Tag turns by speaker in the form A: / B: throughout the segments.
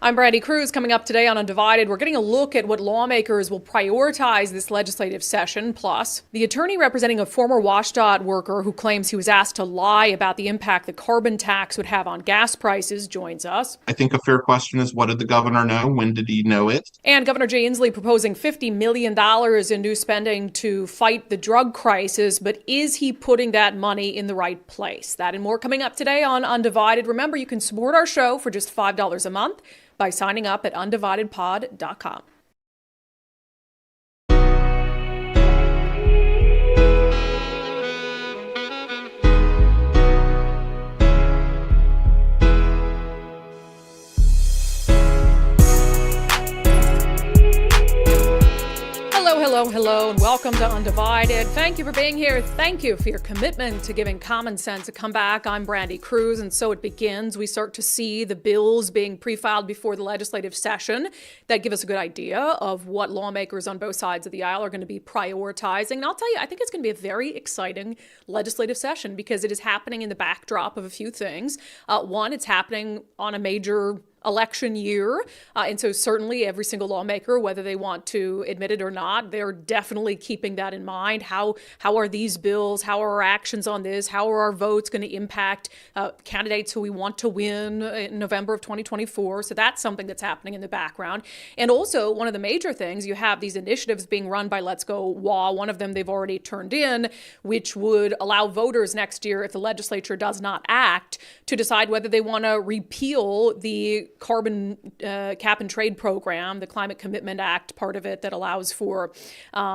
A: I'm Brandi. Kruse. Coming up today on Undivided, we're getting a look at what lawmakers will prioritize this legislative session. Plus, the attorney representing a former WSDOT worker who claims he was asked to lie about the impact the carbon tax would have on gas prices joins us.
B: I think a fair question is, what did the governor know? When did he know it?
A: And Governor Jay Inslee proposing $50 million in new spending to fight the drug crisis. But is he putting that money in the right place? That and more coming up today on Undivided. Remember, you can support our show for just $5 a month by signing up at undividedpod.com. Hello, and welcome to Undivided. Thank you for being here. Thank you for your commitment to giving common sense a comeback. I'm Brandi Kruse, and so it begins. We start to see the bills being pre-filed before the legislative session that give us a good idea of what lawmakers on both sides of the aisle are going to be prioritizing. And I'll tell you, I think it's going to be a very exciting legislative session because it is happening in the backdrop of a few things. One, it's happening on a major election year. And so certainly every single lawmaker, whether they want to admit it or not, they're definitely keeping that in mind. How are these bills? How are our actions on this? How are our votes going to impact candidates who we want to win in November of 2024? So that's something that's happening in the background. And also one of the major things, you have these initiatives being run by Let's Go WA. One of them they've already turned in, which would allow voters next year, if the legislature does not act, to decide whether they want to repeal the carbon cap and trade program, the Climate Commitment Act part of it that allows for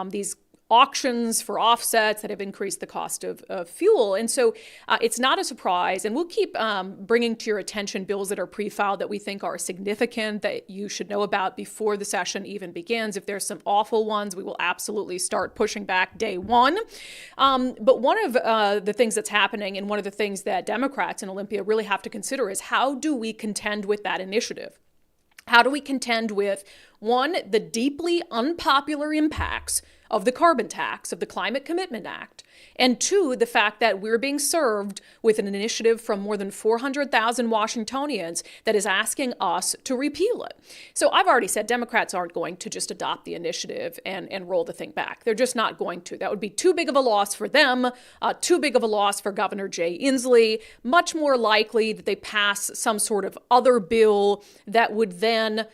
A: these auctions for offsets that have increased the cost of fuel. And so it's not a surprise. And we'll keep bringing to your attention bills that are pre-filed that we think are significant, that you should know about before the session even begins. If there's some awful ones, we will absolutely start pushing back day one. But one of the things that's happening, and one of the things that Democrats in Olympia really have to consider, is how do we contend with that initiative? How do we contend with, one, the deeply unpopular impacts of the carbon tax, of the Climate Commitment Act, and two, the fact that we're being served with an initiative from more than 400,000 Washingtonians that is asking us to repeal it. So I've already said Democrats aren't going to just adopt the initiative and roll the thing back. They're just not going to. That would be too big of a loss for them, too big of a loss for Governor Jay Inslee. Much more likely that they pass some sort of other bill that would then,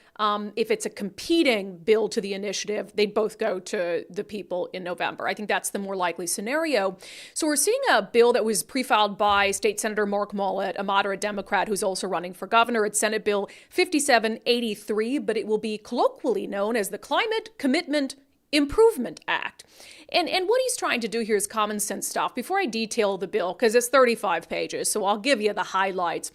A: if it's a competing bill to the initiative, they'd both go to the people in November. I think that's the more likely scenario. So we're seeing a bill that was pre-filed by State Senator Mark Mullet, a moderate Democrat who's also running for governor. It's Senate Bill 5783, but it will be colloquially known as the Climate Commitment Improvement Act. And what he's trying to do here is common sense stuff. Before I detail the bill, because it's 35 pages, so I'll give you the highlights.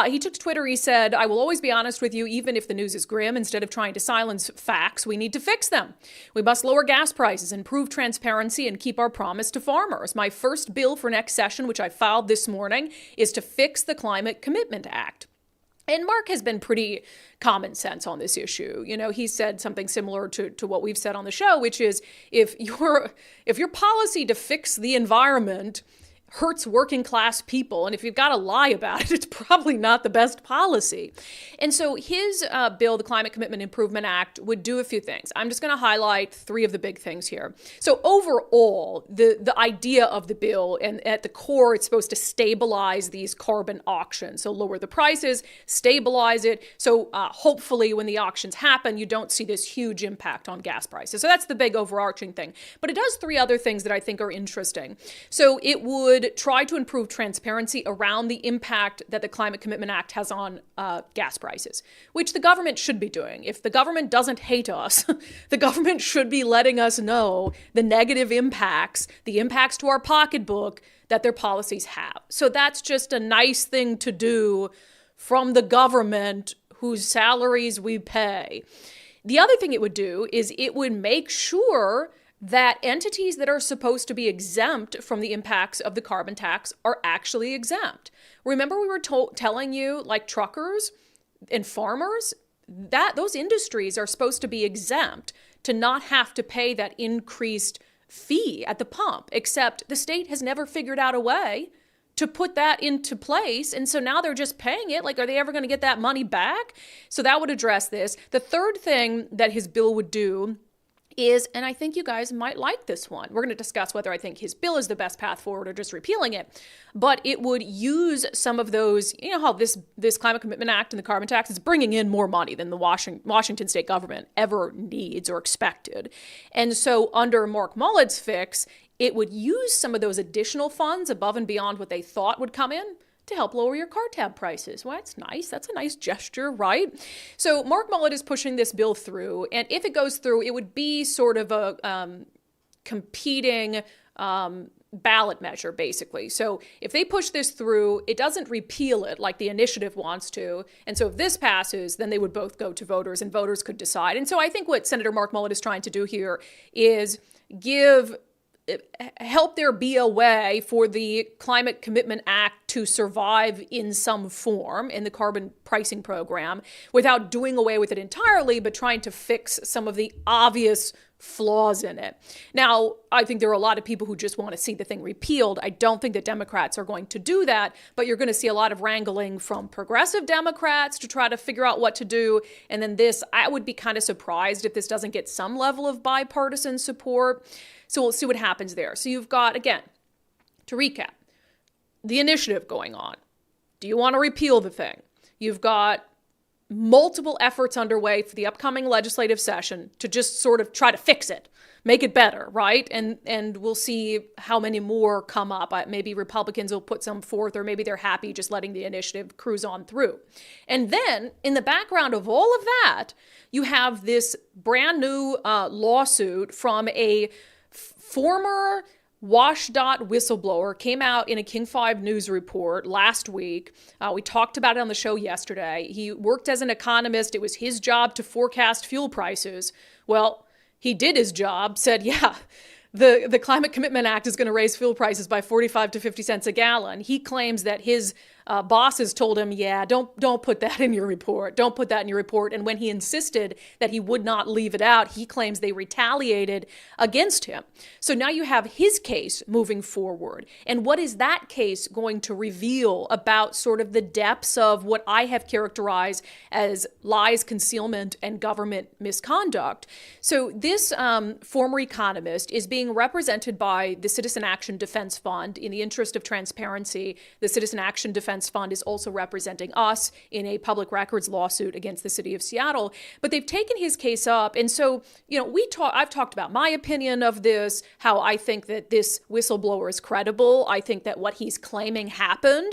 A: He took to Twitter, he said, "I will always be honest with you, even if the news is grim. Instead of trying to silence facts, we need to fix them. We must lower gas prices, improve transparency, and keep our promise to farmers. My first bill for next session, which I filed this morning, is to fix the Climate Commitment Act." And Mark has been pretty common sense on this issue. You know, he said something similar to what we've said on the show, which is if your policy to fix the environment hurts working class people, and if you've got to lie about it, it's probably not the best policy. And so his bill, the Climate Commitment Improvement Act, would do a few things. I'm just going to highlight three of the big things here. So overall, the idea of the bill, and at the core, it's supposed to stabilize these carbon auctions. So lower the prices, stabilize it. So hopefully when the auctions happen, you don't see this huge impact on gas prices. So that's the big overarching thing. But it does three other things that I think are interesting. So it would try to improve transparency around the impact that the Climate Commitment Act has on gas prices, which the government should be doing. If the government doesn't hate us, the government should be letting us know the negative impacts, the impacts to our pocketbook that their policies have. So that's just a nice thing to do from the government whose salaries we pay. The other thing it would do is it would make sure that entities that are supposed to be exempt from the impacts of the carbon tax are actually exempt. Remember we were telling you, like truckers and farmers, that those industries are supposed to be exempt to not have to pay that increased fee at the pump, except the state has never figured out a way to put that into place. And so now they're just paying it. Like, are they ever going to get that money back? So that would address this. The third thing that his bill would do is, and I think you guys might like this one. We're going to discuss whether I think his bill is the best path forward or just repealing it. But it would use some of those, you know how this Climate Commitment Act and the carbon tax is bringing in more money than the Washington state government ever needs or expected. And so under Mark Mullet's fix, it would use some of those additional funds above and beyond what they thought would come in to help lower your car tab prices. Well, that's nice. That's a nice gesture, right? So Mark Mullet is pushing this bill through, and if it goes through, it would be sort of a competing ballot measure, basically. So if they push this through, it doesn't repeal it like the initiative wants to. And so if this passes, then they would both go to voters and voters could decide. And so I think what Senator Mark Mullet is trying to do here is help there be a way for the Climate Commitment Act to survive in some form in the carbon pricing program without doing away with it entirely, but trying to fix some of the obvious flaws in it. Now, I think there are a lot of people who just want to see the thing repealed. I don't think that Democrats are going to do that, but you're going to see a lot of wrangling from progressive Democrats to try to figure out what to do. And then this, I would be kind of surprised if this doesn't get some level of bipartisan support. So we'll see what happens there. So you've got, again, to recap, the initiative going on. Do you want to repeal the thing? You've got multiple efforts underway for the upcoming legislative session to just sort of try to fix it, make it better, right? And we'll see how many more come up. Maybe Republicans will put some forth, or maybe they're happy just letting the initiative cruise on through. And then in the background of all of that, you have this brand new lawsuit from a former WashDOT whistleblower. Came out in a King 5 News report last week. We talked about it on the show yesterday. He worked as an economist. It was his job to forecast fuel prices. Well, he did his job, said, yeah, the Climate Commitment Act is going to raise fuel prices by 45 to 50 cents a gallon. He claims that his bosses told him, yeah, don't put that in your report. Don't put that in your report. And when he insisted that he would not leave it out, he claims they retaliated against him. So now you have his case moving forward. And what is that case going to reveal about sort of the depths of what I have characterized as lies, concealment, and government misconduct? So this former economist is being represented by the Citizen Action Defense Fund. In the interest of transparency, the Citizen Action Defense Fund is also representing us in a public records lawsuit against the city of Seattle. But they've taken his case up. And so, you know, I've talked about my opinion of this, how I think that this whistleblower is credible. I think that what he's claiming happened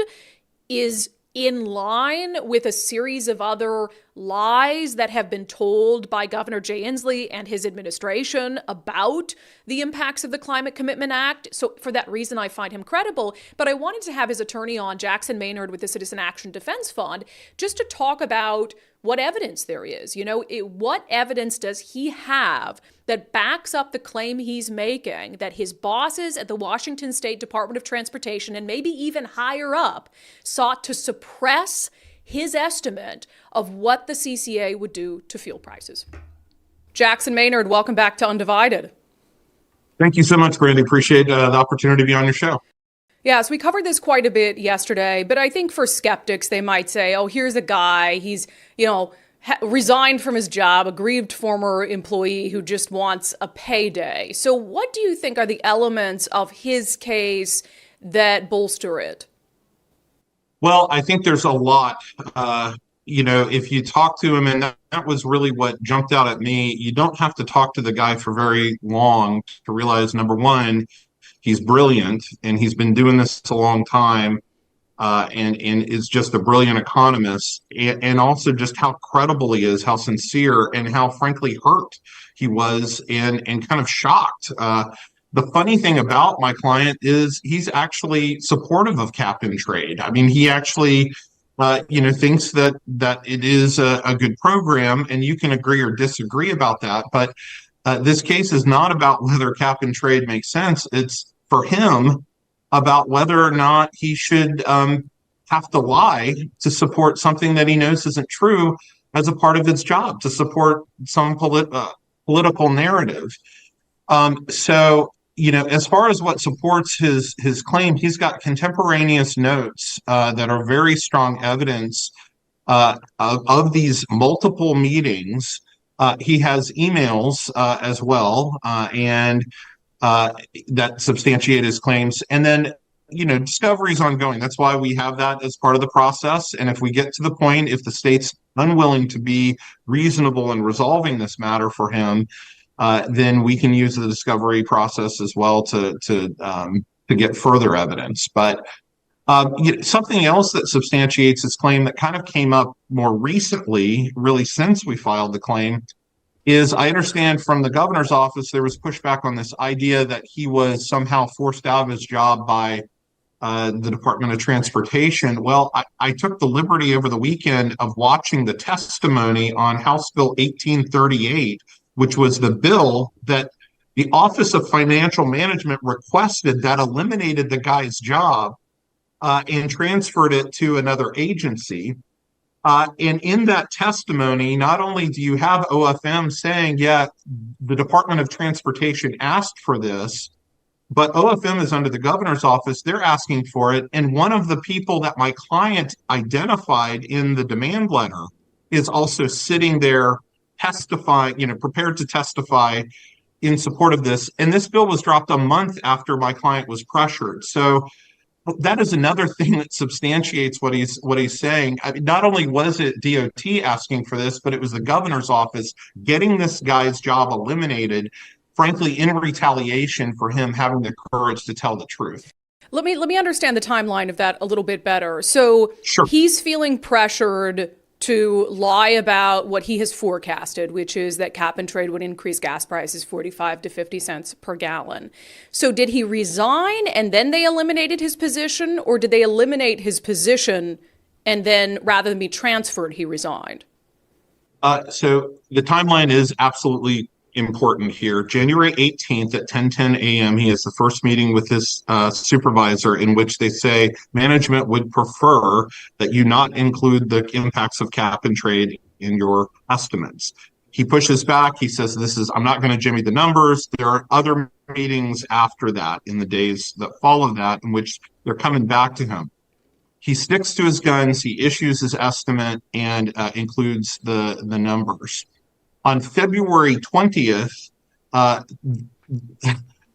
A: is in line with a series of other lies that have been told by Governor Jay Inslee and his administration about the impacts of the Climate Commitment Act. So for that reason, I find him credible. But I wanted to have his attorney on, Jackson Maynard with the Citizen Action Defense Fund, just to talk about what evidence there is. You know, what evidence does he have that backs up the claim he's making that his bosses at the Washington State Department of Transportation and maybe even higher up sought to suppress his estimate of what the CCA would do to fuel prices? Jackson Maynard, welcome back to unDivided.
B: Thank you so much, Brandi. Appreciate the opportunity to be on your show.
A: Yeah, so we covered this quite a bit yesterday, but I think for skeptics, they might say, oh, here's a guy, he's, you know, resigned from his job, a grieved former employee who just wants a payday. So what do you think are the elements of his case that bolster it?
B: Well, I think there's a lot. You know, if you talk to him, and that was really what jumped out at me, you don't have to talk to the guy for very long to realize, number one, he's brilliant, and he's been doing this a long time, and is just a brilliant economist, and also just how credible he is, how sincere, and how frankly hurt he was, and kind of shocked. The funny thing about my client is he's actually supportive of cap and trade. I mean, he actually, you know, thinks that it is a good program, and you can agree or disagree about that. But this case is not about whether cap and trade makes sense. It's for him about whether or not he should have to lie to support something that he knows isn't true as a part of his job, to support some political narrative. So as far as what supports his claim, he's got contemporaneous notes that are very strong evidence of these multiple meetings. He has emails as well, and that substantiate his claims. And then, discovery is ongoing. That's why we have that as part of the process. And if we get to the point, if the state's unwilling to be reasonable in resolving this matter for him, then we can use the discovery process as well to get further evidence. But something else that substantiates his claim that kind of came up more recently, really since we filed the claim, is I understand from the governor's office there was pushback on this idea that he was somehow forced out of his job by the Department of Transportation. Well, I took the liberty over the weekend of watching the testimony on House Bill 1838, which was the bill that the Office of Financial Management requested that eliminated the guy's job and transferred it to another agency. And in that testimony, not only do you have OFM saying, yeah, the Department of Transportation asked for this, but OFM is under the governor's office. They're asking for it. And one of the people that my client identified in the demand letter is also sitting there testifying, prepared to testify in support of this. And this bill was dropped a month after my client was pressured. So that is another thing that substantiates what he's saying. I mean, not only was it DOT asking for this, but it was the governor's office getting this guy's job eliminated, frankly, in retaliation for him having the courage to tell the truth.
A: Let me understand the timeline of that a little bit better. So
B: Sure.
A: He's feeling pressured to lie about what he has forecasted, which is that cap and trade would increase gas prices 45 to 50 cents per gallon. So did he resign and then they eliminated his position, or did they eliminate his position and then rather than be transferred, he resigned?
B: So the timeline is absolutely important here. January 18th at 10:10 a.m., he has the first meeting with his supervisor in which they say management would prefer that you not include the impacts of cap and trade in your estimates. He pushes back. He says, I'm not going to jimmy the numbers. There are other meetings after that in the days that follow that in which they're coming back to him. He sticks to his guns. He issues his estimate and includes the numbers. On February 20th, a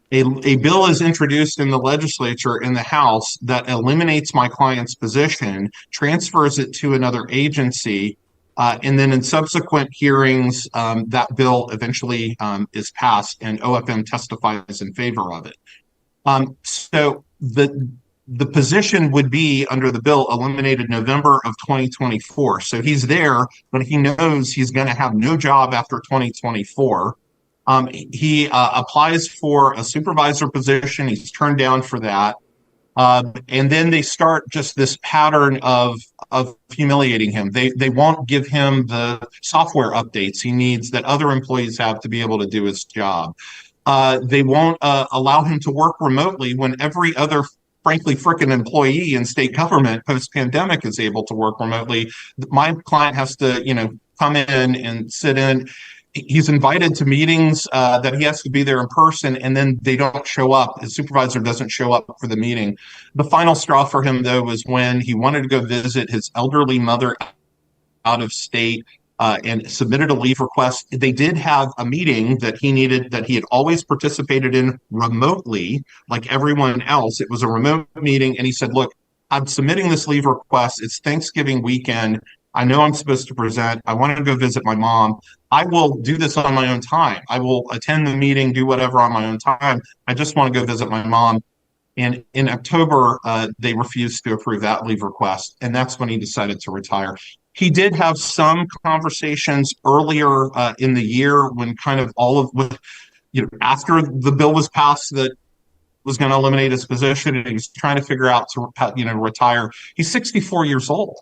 B: bill is introduced in the legislature in the House that eliminates my client's position, transfers it to another agency, and then in subsequent hearings, that bill eventually is passed and OFM testifies in favor of it. So the position would be under the bill eliminated November of 2024. So he's there, but he knows he's going to have no job after 2024. He applies for a supervisor position. He's turned down for that. And then they start just this pattern of humiliating him. They won't give him the software updates he needs that other employees have to be able to do his job. They won't allow him to work remotely when every other frankly, frickin' employee in state government post-pandemic is able to work remotely. My client has to, come in and sit in. He's invited to meetings that he has to be there in person, and then they don't show up. His supervisor doesn't show up for the meeting. The final straw for him, though, was when he wanted to go visit his elderly mother out of state and submitted a leave request. They did have a meeting that he had always participated in remotely, like everyone else. It was a remote meeting, and he said, look, I'm submitting this leave request. It's Thanksgiving weekend. I know I'm supposed to present. I want to go visit my mom. I will do this on my own time. I will attend the meeting, do whatever on my own time. I just want to go visit my mom. And in October, they refused to approve that leave request, and that's when he decided to retire. He did have some conversations earlier in the year when kind of after the bill was passed that was going to eliminate his position, and he was trying to figure out to retire. He's 64 years old.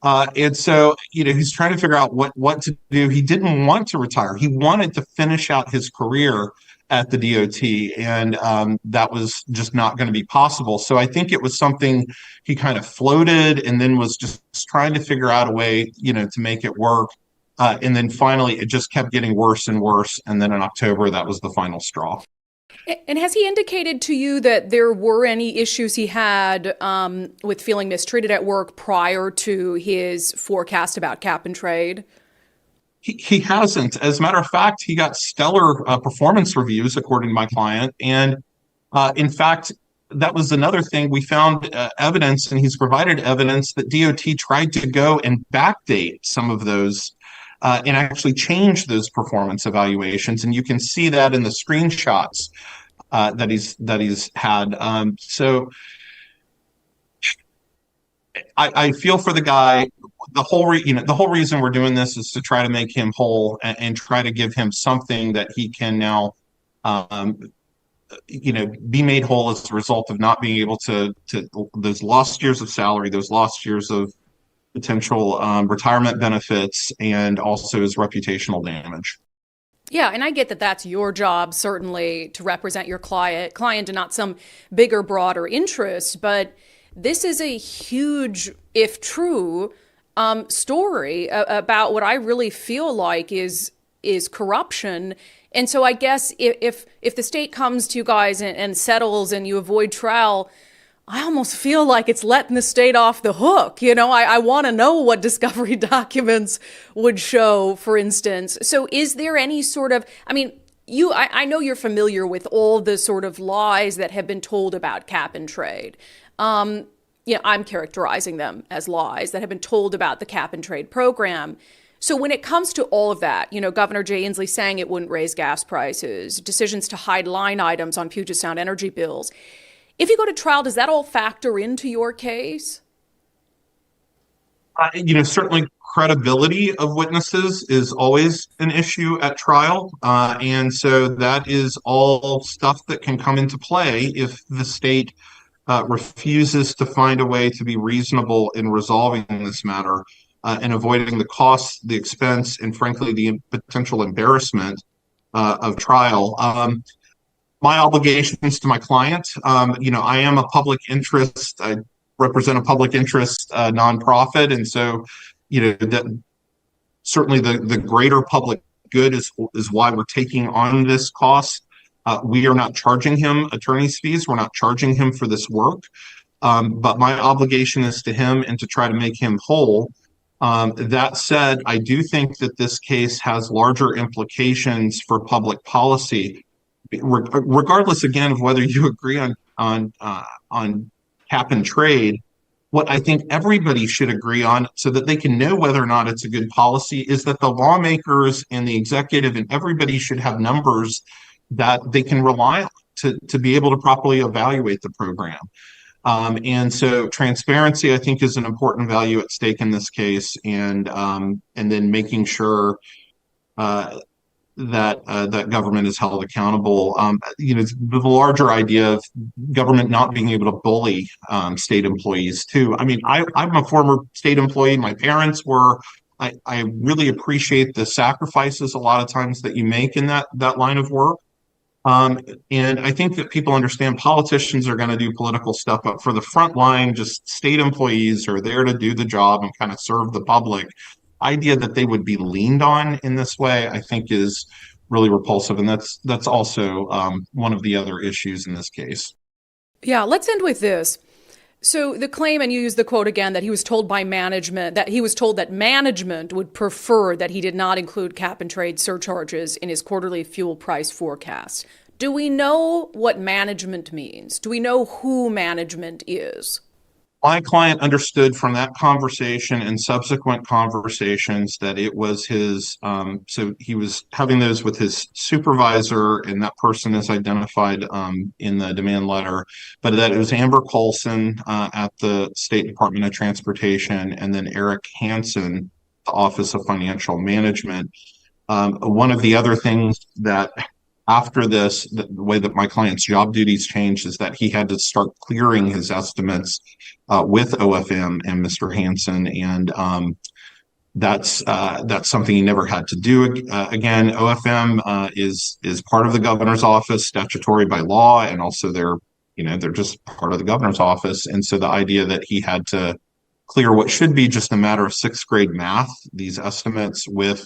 B: And so, he's trying to figure out what to do. He didn't want to retire. He wanted to finish out his career at the DOT, and that was just not going to be possible. So I think it was something he kind of floated and then was just trying to figure out a way, to make it work. And then finally, it just kept getting worse and worse. And then in October, that was the final straw.
A: And has he indicated to you that there were any issues he had with feeling mistreated at work prior to his forecast about cap and trade?
B: He hasn't. As a matter of fact, he got stellar performance reviews, according to my client. And in fact, that was another thing. We found evidence, and he's provided evidence that DOT tried to go and backdate some of those and actually change those performance evaluations. And you can see that in the screenshots that he's had. So I feel for the guy. The whole reason we're doing this is to try to make him whole and try to give him something that he can now, um, be made whole as a result of not being able to those lost years of salary, those lost years of potential retirement benefits, and also his reputational damage.
A: Yeah, and I get that that's your job, certainly, to represent your client and not some bigger, broader interest. But this is a huge, if true, story about what I really feel like is corruption. And so I guess if the state comes to you guys and settles and you avoid trial, I almost feel like it's letting the state off the hook. I want to know what discovery documents would show, for instance. So is there any sort of, I mean, I know you're familiar with all the sort of lies that have been told about cap and trade. I'm characterizing them as lies that have been told about the cap and trade program. So when it comes to all of that, Governor Jay Inslee saying it wouldn't raise gas prices, decisions to hide line items on Puget Sound energy bills, if you go to trial, does that all factor into your case?
B: Certainly credibility of witnesses is always an issue at trial. And so that is all stuff that can come into play if the state refuses to find a way to be reasonable in resolving this matter and avoiding the cost, the expense, and frankly, the potential embarrassment of trial. My obligations to my client, I am a public interest. I represent a public interest nonprofit, and so, that certainly the greater public good is why we're taking on this cost. We are not charging him attorney's fees. We're not charging him for this work. But my obligation is to him and to try to make him whole. That said, I do think that this case has larger implications for public policy, regardless again of whether you agree on cap and trade. What I think everybody should agree on, so that they can know whether or not it's a good policy, is that the lawmakers and the executive and everybody should have numbers that they can rely on to be able to properly evaluate the program. And so transparency, I think, is an important value at stake in this case, and then making sure that government is held accountable. The larger idea of government not being able to bully state employees too. I mean, I'm a former state employee. My parents were. I really appreciate the sacrifices a lot of times that you make in that line of work. And I think that people understand politicians are going to do political stuff, but for the front line, just state employees are there to do the job and kind of serve the public. Idea that they would be leaned on in this way, I think, is really repulsive, and that's also one of the other issues in this case.
A: Yeah, let's end with this. So the claim, and you use the quote again, that he was told by management, that he was told that management would prefer that he did not include cap and trade surcharges in his quarterly fuel price forecast. Do we know what management means? Do we know who management is?
B: My client understood from that conversation and subsequent conversations that it was his, so he was having those with his supervisor, and that person is identified in the demand letter, but that it was Amber Colson at the State Department of Transportation, and then Eric Hansen, the Office of Financial Management. One of the other things that after this, the way that my client's job duties changed is that he had to start clearing his estimates with OFM and Mr. Hansen, and that's something he never had to do again. OFM is part of the governor's office, statutory by law, and also they're just part of the governor's office. And so the idea that he had to clear what should be just a matter of sixth grade math, these estimates with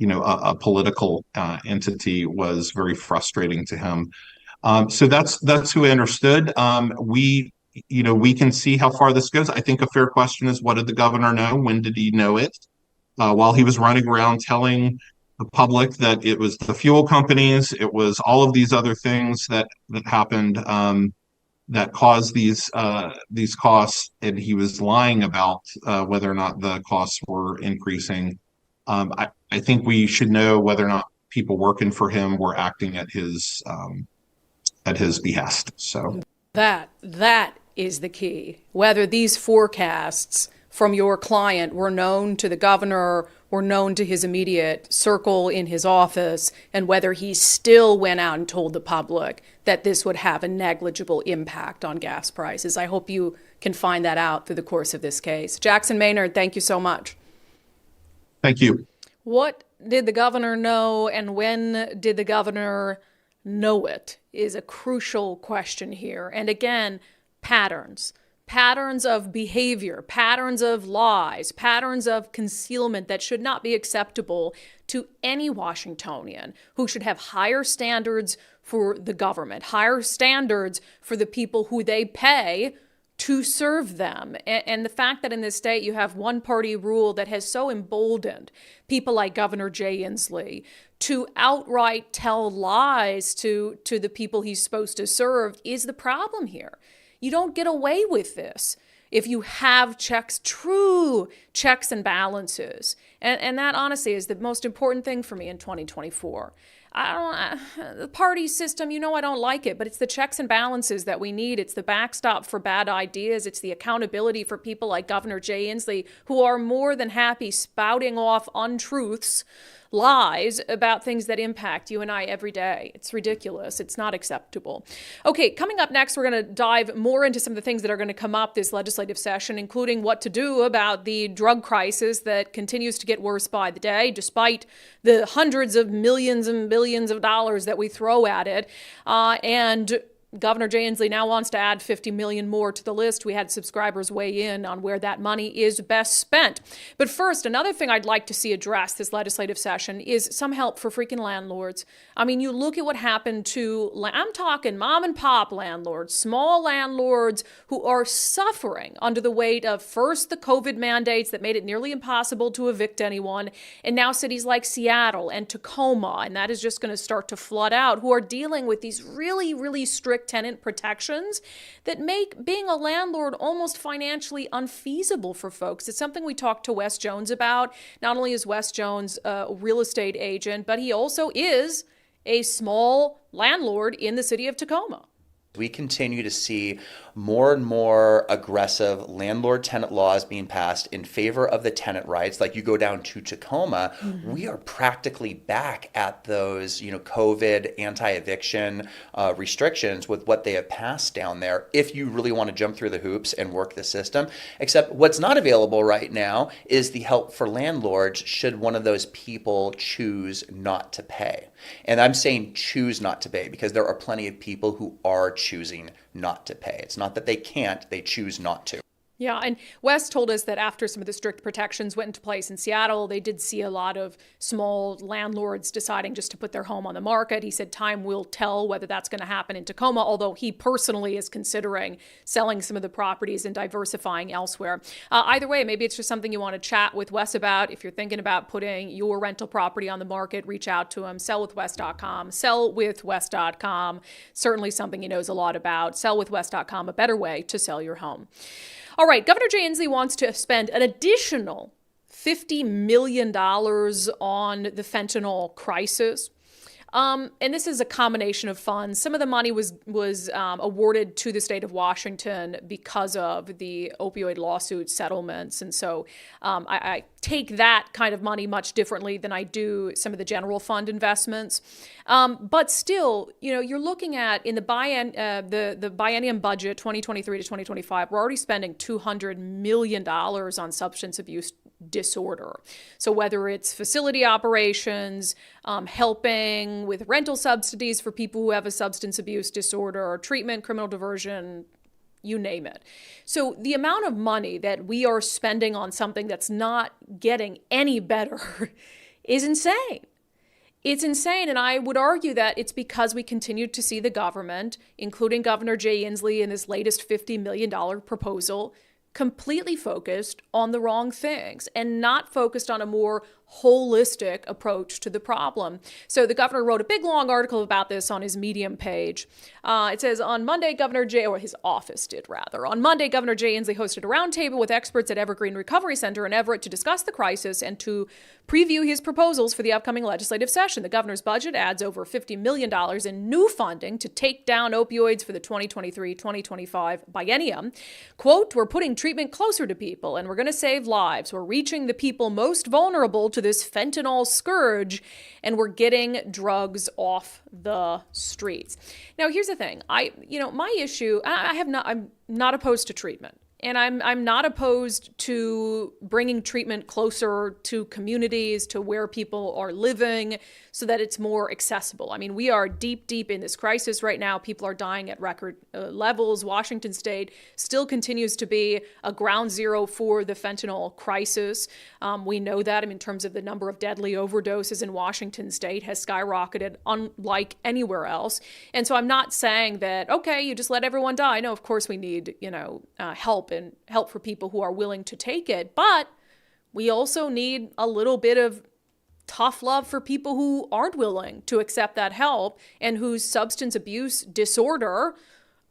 B: a political entity, was very frustrating to him. So that's who I understood. We can see how far this goes. I think a fair question is, what did the governor know? When did he know it? While he was running around telling the public that it was the fuel companies, it was all of these other things that happened, that caused these costs, and he was lying about whether or not the costs were increasing. I think we should know whether or not people working for him were acting at his behest. So
A: that is the key. Whether these forecasts from your client were known to the governor, were known to his immediate circle in his office, and whether he still went out and told the public that this would have a negligible impact on gas prices. I hope you can find that out through the course of this case. Jackson Maynard, thank you so much.
B: thank you.
A: What did the governor know, and when did the governor know it, is a crucial question here. And again, patterns of behavior, patterns of lies, patterns of concealment that should not be acceptable to any Washingtonian who should have higher standards for the government, higher standards for the people who they pay to serve them. And the fact that in this state you have one party rule that has so emboldened people like Governor Jay Inslee to outright tell lies to the people he's supposed to serve is the problem here. You don't get away with this if you have true checks and balances. And that honestly is the most important thing for me in 2024. The party system, I don't like it, but it's the checks and balances that we need. It's the backstop for bad ideas. It's the accountability for people like Governor Jay Inslee, who are more than happy spouting off untruths, lies about things that impact you and I every day. It's ridiculous. It's not acceptable. Okay, coming up next, we're going to dive more into some of the things that are going to come up this legislative session, including what to do about the drug crisis that continues to get worse by the day, despite the hundreds of millions and billions of dollars that we throw at it. And Governor Jay Inslee now wants to add 50 million more to the list. We had subscribers weigh in on where that money is best spent. But first, another thing I'd like to see addressed this legislative session is some help for freaking landlords. I mean, you look at what happened to, I'm talking mom and pop landlords, small landlords who are suffering under the weight of first the COVID mandates that made it nearly impossible to evict anyone, and now cities like Seattle and Tacoma, and that is just going to start to flood out, who are dealing with these really, really strict tenant protections that make being a landlord almost financially unfeasible for folks. It's something we talked to Wes Jones about. Not only is Wes Jones a real estate agent, but he also is a small landlord in the city of Tacoma.
C: We continue to see more and more aggressive landlord-tenant laws being passed in favor of the tenant rights. Like you go down to Tacoma, we are practically back at those, COVID anti-eviction restrictions with what they have passed down there if you really want to jump through the hoops and work the system. Except what's not available right now is the help for landlords should one of those people choose not to pay. And I'm saying choose not to pay because there are plenty of people who are choosing not to pay. It's not that they can't, they choose not to.
A: Yeah, and Wes told us that after some of the strict protections went into place in Seattle, they did see a lot of small landlords deciding just to put their home on the market. He said time will tell whether that's going to happen in Tacoma, although he personally is considering selling some of the properties and diversifying elsewhere. Either way, maybe it's just something you want to chat with Wes about. If you're thinking about putting your rental property on the market, reach out to him, sellwithwes.com, sellwithwes.com. Certainly something he knows a lot about. Sellwithwes.com, a better way to sell your home. All right, Governor Jay Inslee wants to spend an additional $50 million on the fentanyl crisis. And this is a combination of funds. Some of the money was awarded to the state of Washington because of the opioid lawsuit settlements. And so I take that kind of money much differently than I do some of the general fund investments. But still, you're looking at in the biennium budget, 2023 to 2025, we're already spending $200 million on substance abuse disorder. So whether it's facility operations, helping with rental subsidies for people who have a substance abuse disorder, or treatment, criminal diversion, you name it. So the amount of money that we are spending on something that's not getting any better is insane. It's insane. And I would argue that it's because we continue to see the government, including Governor Jay Inslee in this latest $50 million proposal, completely focused on the wrong things and not focused on a more holistic approach to the problem. So the governor wrote a big long article about this on his Medium page. It says, on Monday, his office did rather. On Monday, Governor Jay Inslee hosted a roundtable with experts at Evergreen Recovery Center in Everett to discuss the crisis and to preview his proposals for the upcoming legislative session. The governor's budget adds over $50 million in new funding to take down opioids for the 2023-2025 biennium. Quote, we're putting treatment closer to people and we're going to save lives. We're reaching the people most vulnerable to this fentanyl scourge, and we're getting drugs off the streets. Now, here's the thing. My issue, I'm not opposed to treatment. And I'm not opposed to bringing treatment closer to communities, to where people are living, so that it's more accessible. I mean, we are deep in this crisis right now. People are dying at record levels. Washington State still continues to be a ground zero for the fentanyl crisis. We know that. In terms of the number of deadly overdoses in Washington State has skyrocketed unlike anywhere else. And so I'm not saying that, okay, you just let everyone die. No, of course we need, help for people who are willing to take it. But we also need a little bit of tough love for people who aren't willing to accept that help and whose substance abuse disorder,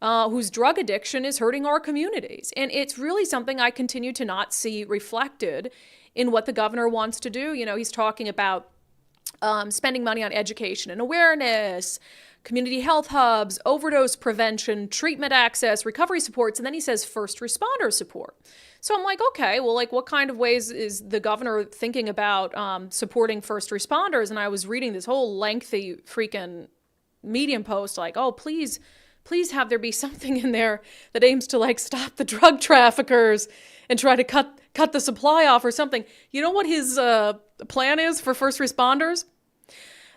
A: whose drug addiction is hurting our communities. And it's really something I continue to not see reflected in what the governor wants to do. He's talking about spending money on education and awareness, community health hubs, overdose prevention, treatment access, recovery supports, and then he says first responder support. So I'm like, okay, well, what kind of ways is the governor thinking about supporting first responders? And I was reading this whole lengthy freaking Medium post, please have there be something in there that aims to stop the drug traffickers and try to cut the supply off or something. You know what his plan is for first responders?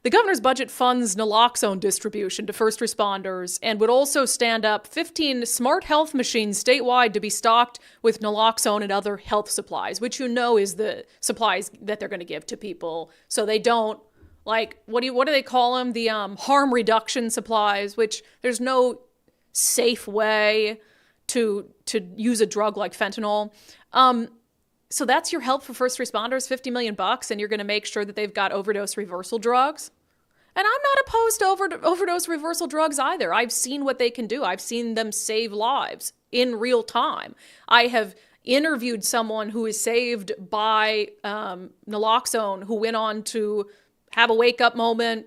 A: The governor's budget funds naloxone distribution to first responders and would also stand up 15 smart health machines statewide to be stocked with naloxone and other health supplies, which is the supplies that they're going to give to people so they don't, what do they call them? The harm reduction supplies, which there's no safe way to use a drug like fentanyl. So that's your help for first responders, $50 million, and you're going to make sure that they've got overdose reversal drugs. And I'm not opposed to overdose reversal drugs either. I've seen what they can do. I've seen them save lives in real time. I have interviewed someone who is saved by naloxone who went on to have a wake-up moment.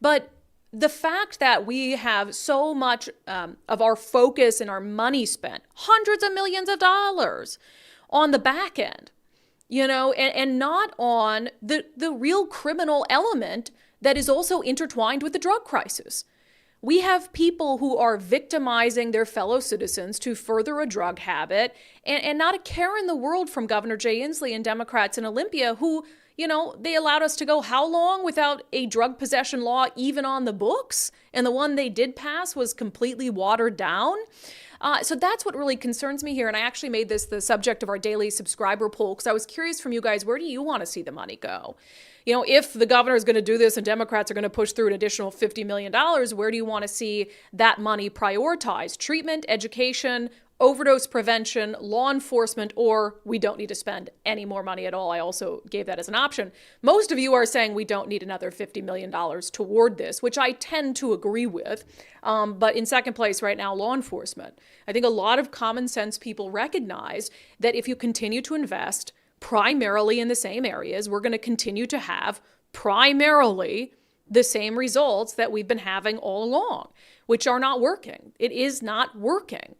A: But the fact that we have so much of our focus and our money spent, hundreds of millions of dollars, on the back end, and not on the real criminal element that is also intertwined with the drug crisis. We have people who are victimizing their fellow citizens to further a drug habit, and not a care in the world from Governor Jay Inslee and Democrats in Olympia who, they allowed us to go how long without a drug possession law even on the books? And the one they did pass was completely watered down. So that's what really concerns me here. And I actually made this the subject of our daily subscriber poll because I was curious from you guys, where do you want to see the money go? If the governor is going to do this and Democrats are going to push through an additional $50 million, where do you want to see that money prioritized? Treatment, education, overdose prevention, law enforcement, or we don't need to spend any more money at all. I also gave that as an option. Most of you are saying we don't need another $50 million toward this, which I tend to agree with. But in second place right now, law enforcement. I think a lot of common sense people recognize that if you continue to invest primarily in the same areas, we're going to continue to have primarily the same results that we've been having all along, which are not working. It is not working.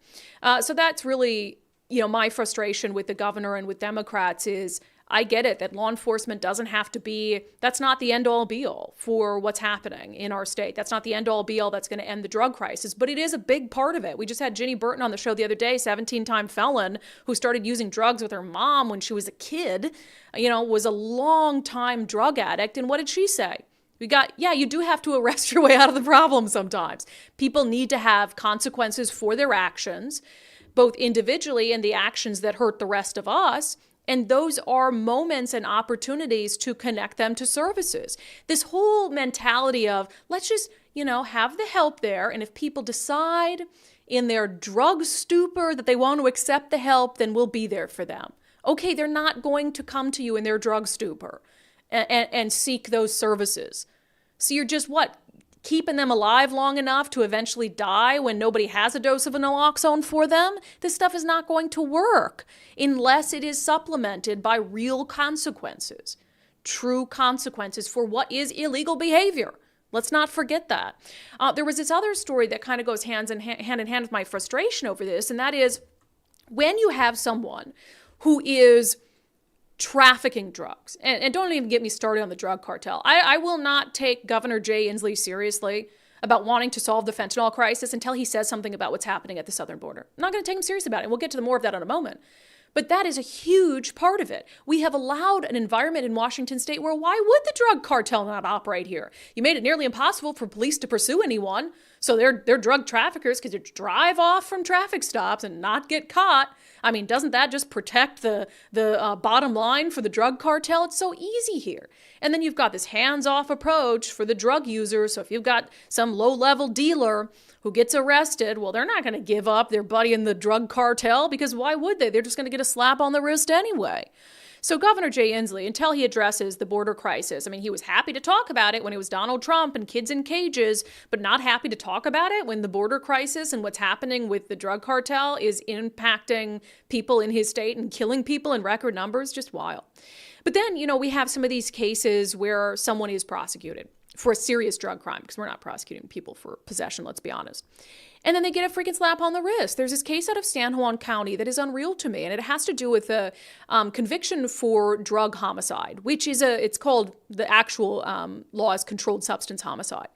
A: So that's really, my frustration with the governor and with Democrats is I get it that law enforcement doesn't have to be, that's not the end all be all for what's happening in our state. That's not the end all be all that's going to end the drug crisis, but it is a big part of it. We just had Ginny Burton on the show the other day, 17-time felon who started using drugs with her mom when she was a kid, was a long-time drug addict. And what did she say? You do have to arrest your way out of the problem sometimes. People need to have consequences for their actions, both individually and the actions that hurt the rest of us, And those are moments and opportunities to connect them to services. This whole mentality of let's just, have the help there. And if people decide in their drug stupor that they want to accept the help, then we'll be there for them. Okay, they're not going to come to you in their drug stupor and seek those services. So you're just keeping them alive long enough to eventually die when nobody has a dose of naloxone for them? This stuff is not going to work unless it is supplemented by real consequences, true consequences for what is illegal behavior. Let's not forget that. There was this other story that kind of goes hand in hand with my frustration over this, and that is when you have someone who is trafficking drugs, and don't even get me started on the drug cartel. I will not take Governor Jay Inslee seriously about wanting to solve the fentanyl crisis until he says something about what's happening at the southern border. I'm not going to take him serious about it. We'll get to more of that in a moment. But that is a huge part of it. We have allowed an environment in Washington state where why would the drug cartel not operate here? You made it nearly impossible for police to pursue anyone. So they're drug traffickers because you drive off from traffic stops and not get caught. I mean, doesn't that just protect the bottom line for the drug cartel? It's so easy here. And then you've got this hands-off approach for the drug user. So if you've got some low-level dealer who gets arrested, well, they're not going to give up their buddy in the drug cartel because why would they? They're just going to get a slap on the wrist anyway. So Governor Jay Inslee, until he addresses the border crisis, I mean, he was happy to talk about it when it was Donald Trump and kids in cages, but not happy to talk about it when the border crisis and what's happening with the drug cartel is impacting people in his state and killing people in record numbers. Just wild. But then, we have some of these cases where someone is prosecuted for a serious drug crime, because we're not prosecuting people for possession, let's be honest. And then they get a freaking slap on the wrist. There's this case out of San Juan County that is unreal to me, and it has to do with a conviction for drug homicide, which is it's called, the actual law is controlled substance homicide.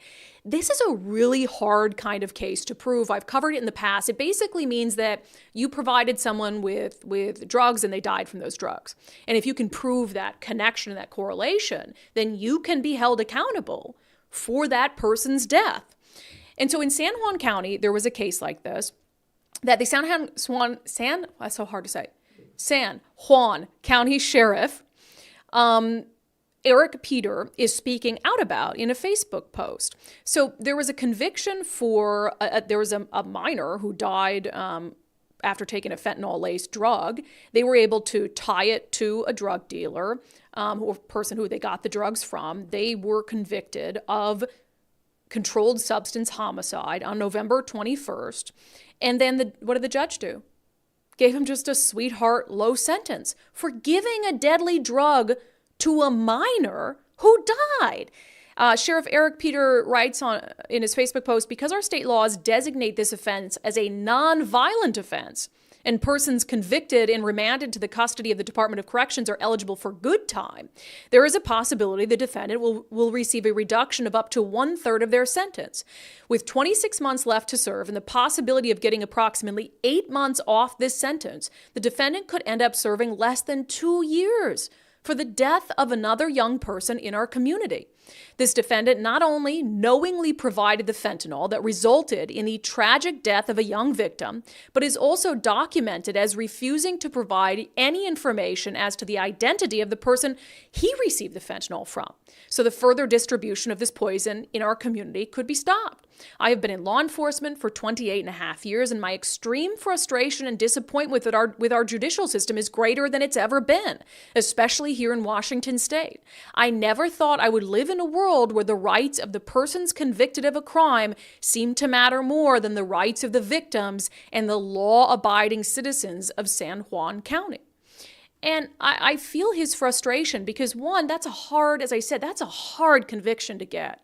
A: This is a really hard kind of case to prove. I've covered it in the past. It basically means that you provided someone with drugs and they died from those drugs. And if you can prove that connection and that correlation, then you can be held accountable for that person's death. And so in San Juan County, there was a case like this that the that's so hard to say, San Juan County Sheriff, Eric Peter, is speaking out about in a Facebook post. So there was a conviction for, there was a minor who died after taking a fentanyl-laced drug. They were able to tie it to a drug dealer or person who they got the drugs from. They were convicted of controlled substance homicide on November 21st. And then what did the judge do? Gave him just a sweetheart low sentence for giving a deadly drug to a minor who died. Sheriff Eric Peter writes in his Facebook post, because our state laws designate this offense as a non-violent offense, and persons convicted and remanded to the custody of the Department of Corrections are eligible for good time, there is a possibility the defendant will receive a reduction of up to 1/3 of their sentence. With 26 months left to serve and the possibility of getting approximately 8 months off this sentence, the defendant could end up serving less than 2 years for the death of another young person in our community. This defendant not only knowingly provided the fentanyl that resulted in the tragic death of a young victim, but is also documented as refusing to provide any information as to the identity of the person he received the fentanyl from. So the further distribution of this poison in our community could be stopped. I have been in law enforcement for 28.5 years, and my extreme frustration and disappointment with our judicial system is greater than it's ever been, especially here in Washington state. I never thought I would live in a world where the rights of the persons convicted of a crime seem to matter more than the rights of the victims and the law-abiding citizens of San Juan County. And I feel his frustration because, one, that's a hard conviction to get.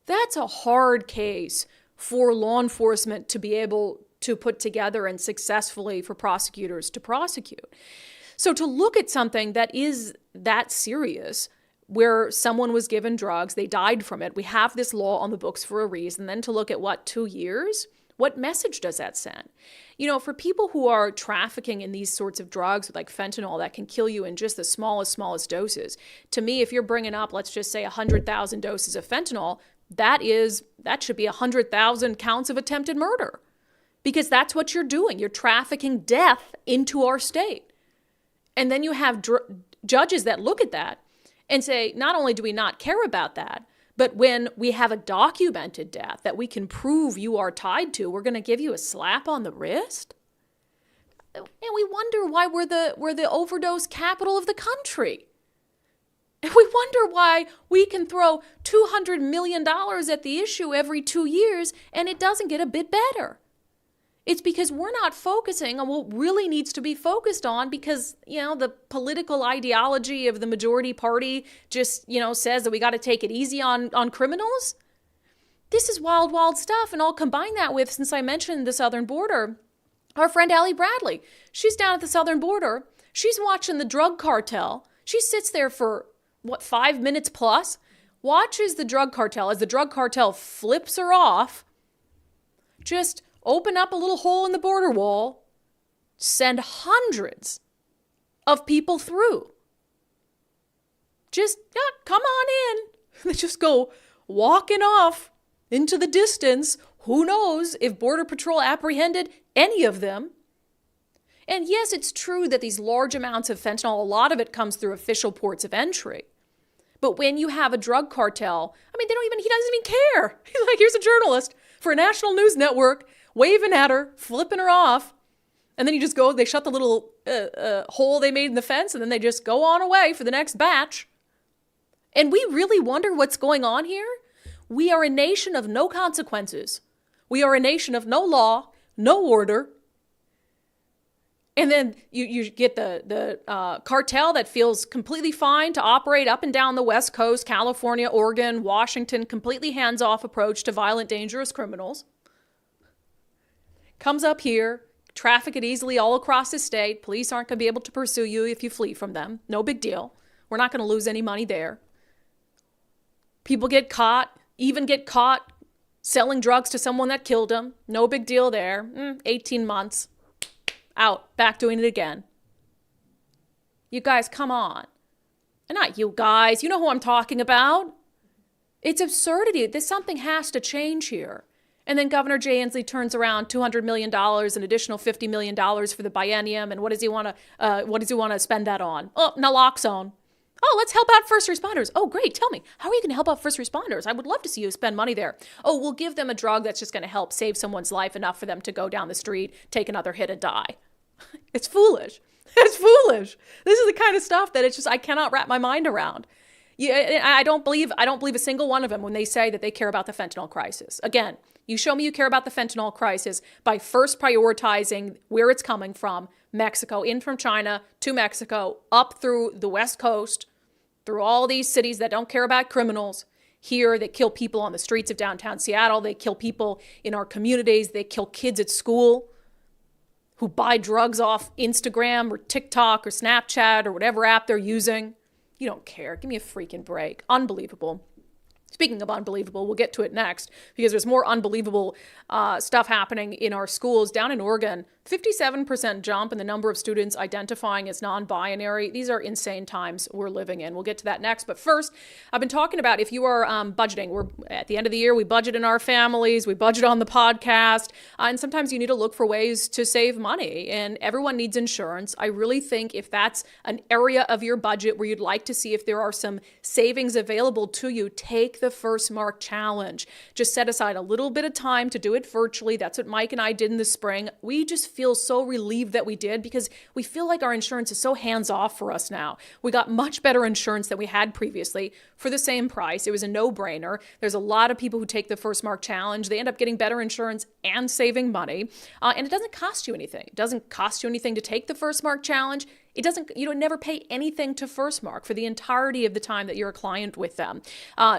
A: That's a hard case for law enforcement to be able to put together and successfully for prosecutors to prosecute. So to look at something that is that serious, where someone was given drugs, they died from it, we have this law on the books for a reason, then to look at 2 years? What message does that send? For people who are trafficking in these sorts of drugs like fentanyl that can kill you in just the smallest doses, to me, if you're bringing up, let's just say 100,000 doses of fentanyl, that should be 100,000 counts of attempted murder, because that's what you're doing. You're trafficking death into our state. And then you have judges that look at that and say, not only do we not care about that, but when we have a documented death that we can prove you are tied to, we're going to give you a slap on the wrist? And we wonder why we're the overdose capital of the country. And we wonder why we can throw $200 million at the issue every 2 years and it doesn't get a bit better. It's because we're not focusing on what really needs to be focused on because, the political ideology of the majority party just, says that we got to take it easy on criminals. This is wild, wild stuff. And I'll combine that with, since I mentioned the southern border, our friend Allie Bradley. She's down at the southern border. She's watching the drug cartel. She sits there for, 5 minutes plus, watches the drug cartel as the drug cartel flips her off, just open up a little hole in the border wall, send hundreds of people through. Just, come on in. They just go walking off into the distance. Who knows if Border Patrol apprehended any of them? And yes, it's true that these large amounts of fentanyl, a lot of it comes through official ports of entry. But when you have a drug cartel, he doesn't even care. He's like, here's a journalist for a national news network, waving at her, flipping her off. And then they shut the little hole they made in the fence, and then they just go on away for the next batch. And we really wonder what's going on here. We are a nation of no consequences. We are a nation of no law, no order. And then you get the cartel that feels completely fine to operate up and down the West Coast, California, Oregon, Washington, completely hands-off approach to violent, dangerous criminals. Comes up here, traffic it easily all across the state. Police aren't going to be able to pursue you if you flee from them. No big deal. We're not going to lose any money there. People get caught selling drugs to someone that killed them. No big deal there. 18 months. Out, back doing it again. You guys, come on. And not you guys, you know who I'm talking about. It's absurdity. Something has to change here. And then Governor Jay Inslee turns around $200 million, an additional $50 million for the biennium. And what does he want to spend that on? Oh, naloxone. Oh, let's help out first responders. Oh, great. Tell me, how are you going to help out first responders? I would love to see you spend money there. Oh, we'll give them a drug that's just going to help save someone's life enough for them to go down the street, take another hit and die. It's foolish. It's foolish. This is the kind of stuff that I cannot wrap my mind around. Yeah, I don't believe a single one of them when they say that they care about the fentanyl crisis. Again, you show me you care about the fentanyl crisis by first prioritizing where it's coming from, Mexico, in from China to Mexico, up through the West Coast, through all these cities that don't care about criminals. Here, they kill people on the streets of downtown Seattle. They kill people in our communities. They kill kids at school who buy drugs off Instagram or TikTok or Snapchat or whatever app they're using. You don't care. Give me a freaking break. Unbelievable. Speaking of unbelievable, we'll get to it next because there's more unbelievable stuff happening in our schools. Down in Oregon, 57% jump in the number of students identifying as non-binary. These are insane times we're living in. We'll get to that next. But first, I've been talking about if you are budgeting. We're at the end of the year, we budget in our families, we budget on the podcast, and sometimes you need to look for ways to save money. And everyone needs insurance. I really think if that's an area of your budget where you'd like to see if there are some savings available to you, take the First Mark Challenge. Just set aside a little bit of time to do it virtually. That's what Mike and I did in the spring. We just feel so relieved that we did because we feel like our insurance is so hands-off for us now. We got much better insurance than we had previously for the same price. It was a no-brainer. There's a lot of people who take the First Mark Challenge. They end up getting better insurance and saving money. And it doesn't cost you anything. It doesn't cost you anything to take the First Mark Challenge. You never pay anything to First Mark for the entirety of the time that you're a client with them.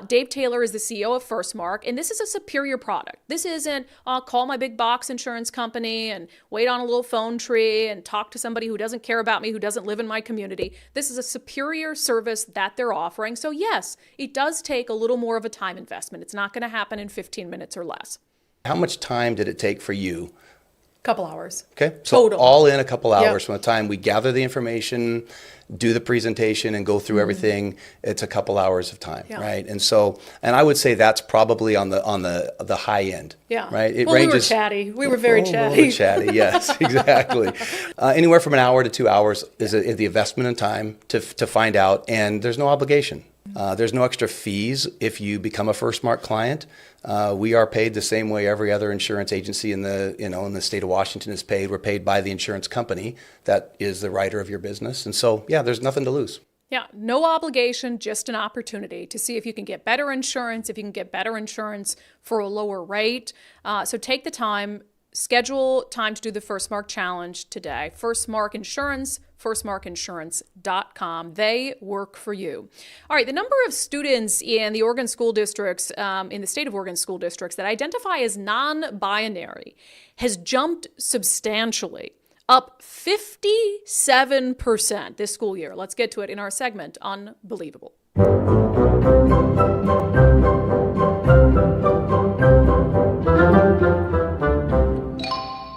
A: Dave Taylor is the CEO of First Mark, and this is a superior product. This isn't, call my big box insurance company and wait on a little phone tree and talk to somebody who doesn't care about me, who doesn't live in my community. This is a superior service that they're offering. So yes, it does take a little more of a time investment. It's not going to happen in 15 minutes or less.
D: How much time did it take for you
A: Couple hours.
D: Okay, so
A: Total.
D: all in a couple hours
A: Yep.
D: from the time we gather the information, do the presentation, and go through everything. It's a couple hours of time,
A: Yeah.
D: right? And I would say that's probably on the high end.
A: Yeah.
D: Right. It
A: Well, we were
D: ranges.
A: chatty. We were very
D: A little
A: chatty.
D: bit chatty, yes, exactly. Anywhere from an hour to 2 hours is the investment in time to find out, and there's no obligation. There's no extra fees if you become a First Mark client. We are paid the same way every other insurance agency in the state of Washington is paid. We're paid by the insurance company that is the writer of your business, and so yeah, there's nothing to lose.
A: Yeah, no obligation, just an opportunity to see if you can get better insurance, if you can get better insurance for a lower rate. So take the time, schedule time to do the First Mark Challenge today. First Mark Insurance, firstmarkinsurance.com. They work for you. All right, the number of students in the Oregon school districts, in the state of Oregon school districts that identify as non-binary has jumped substantially. Up 57% this school year. Let's get to it in our segment, Unbelievable.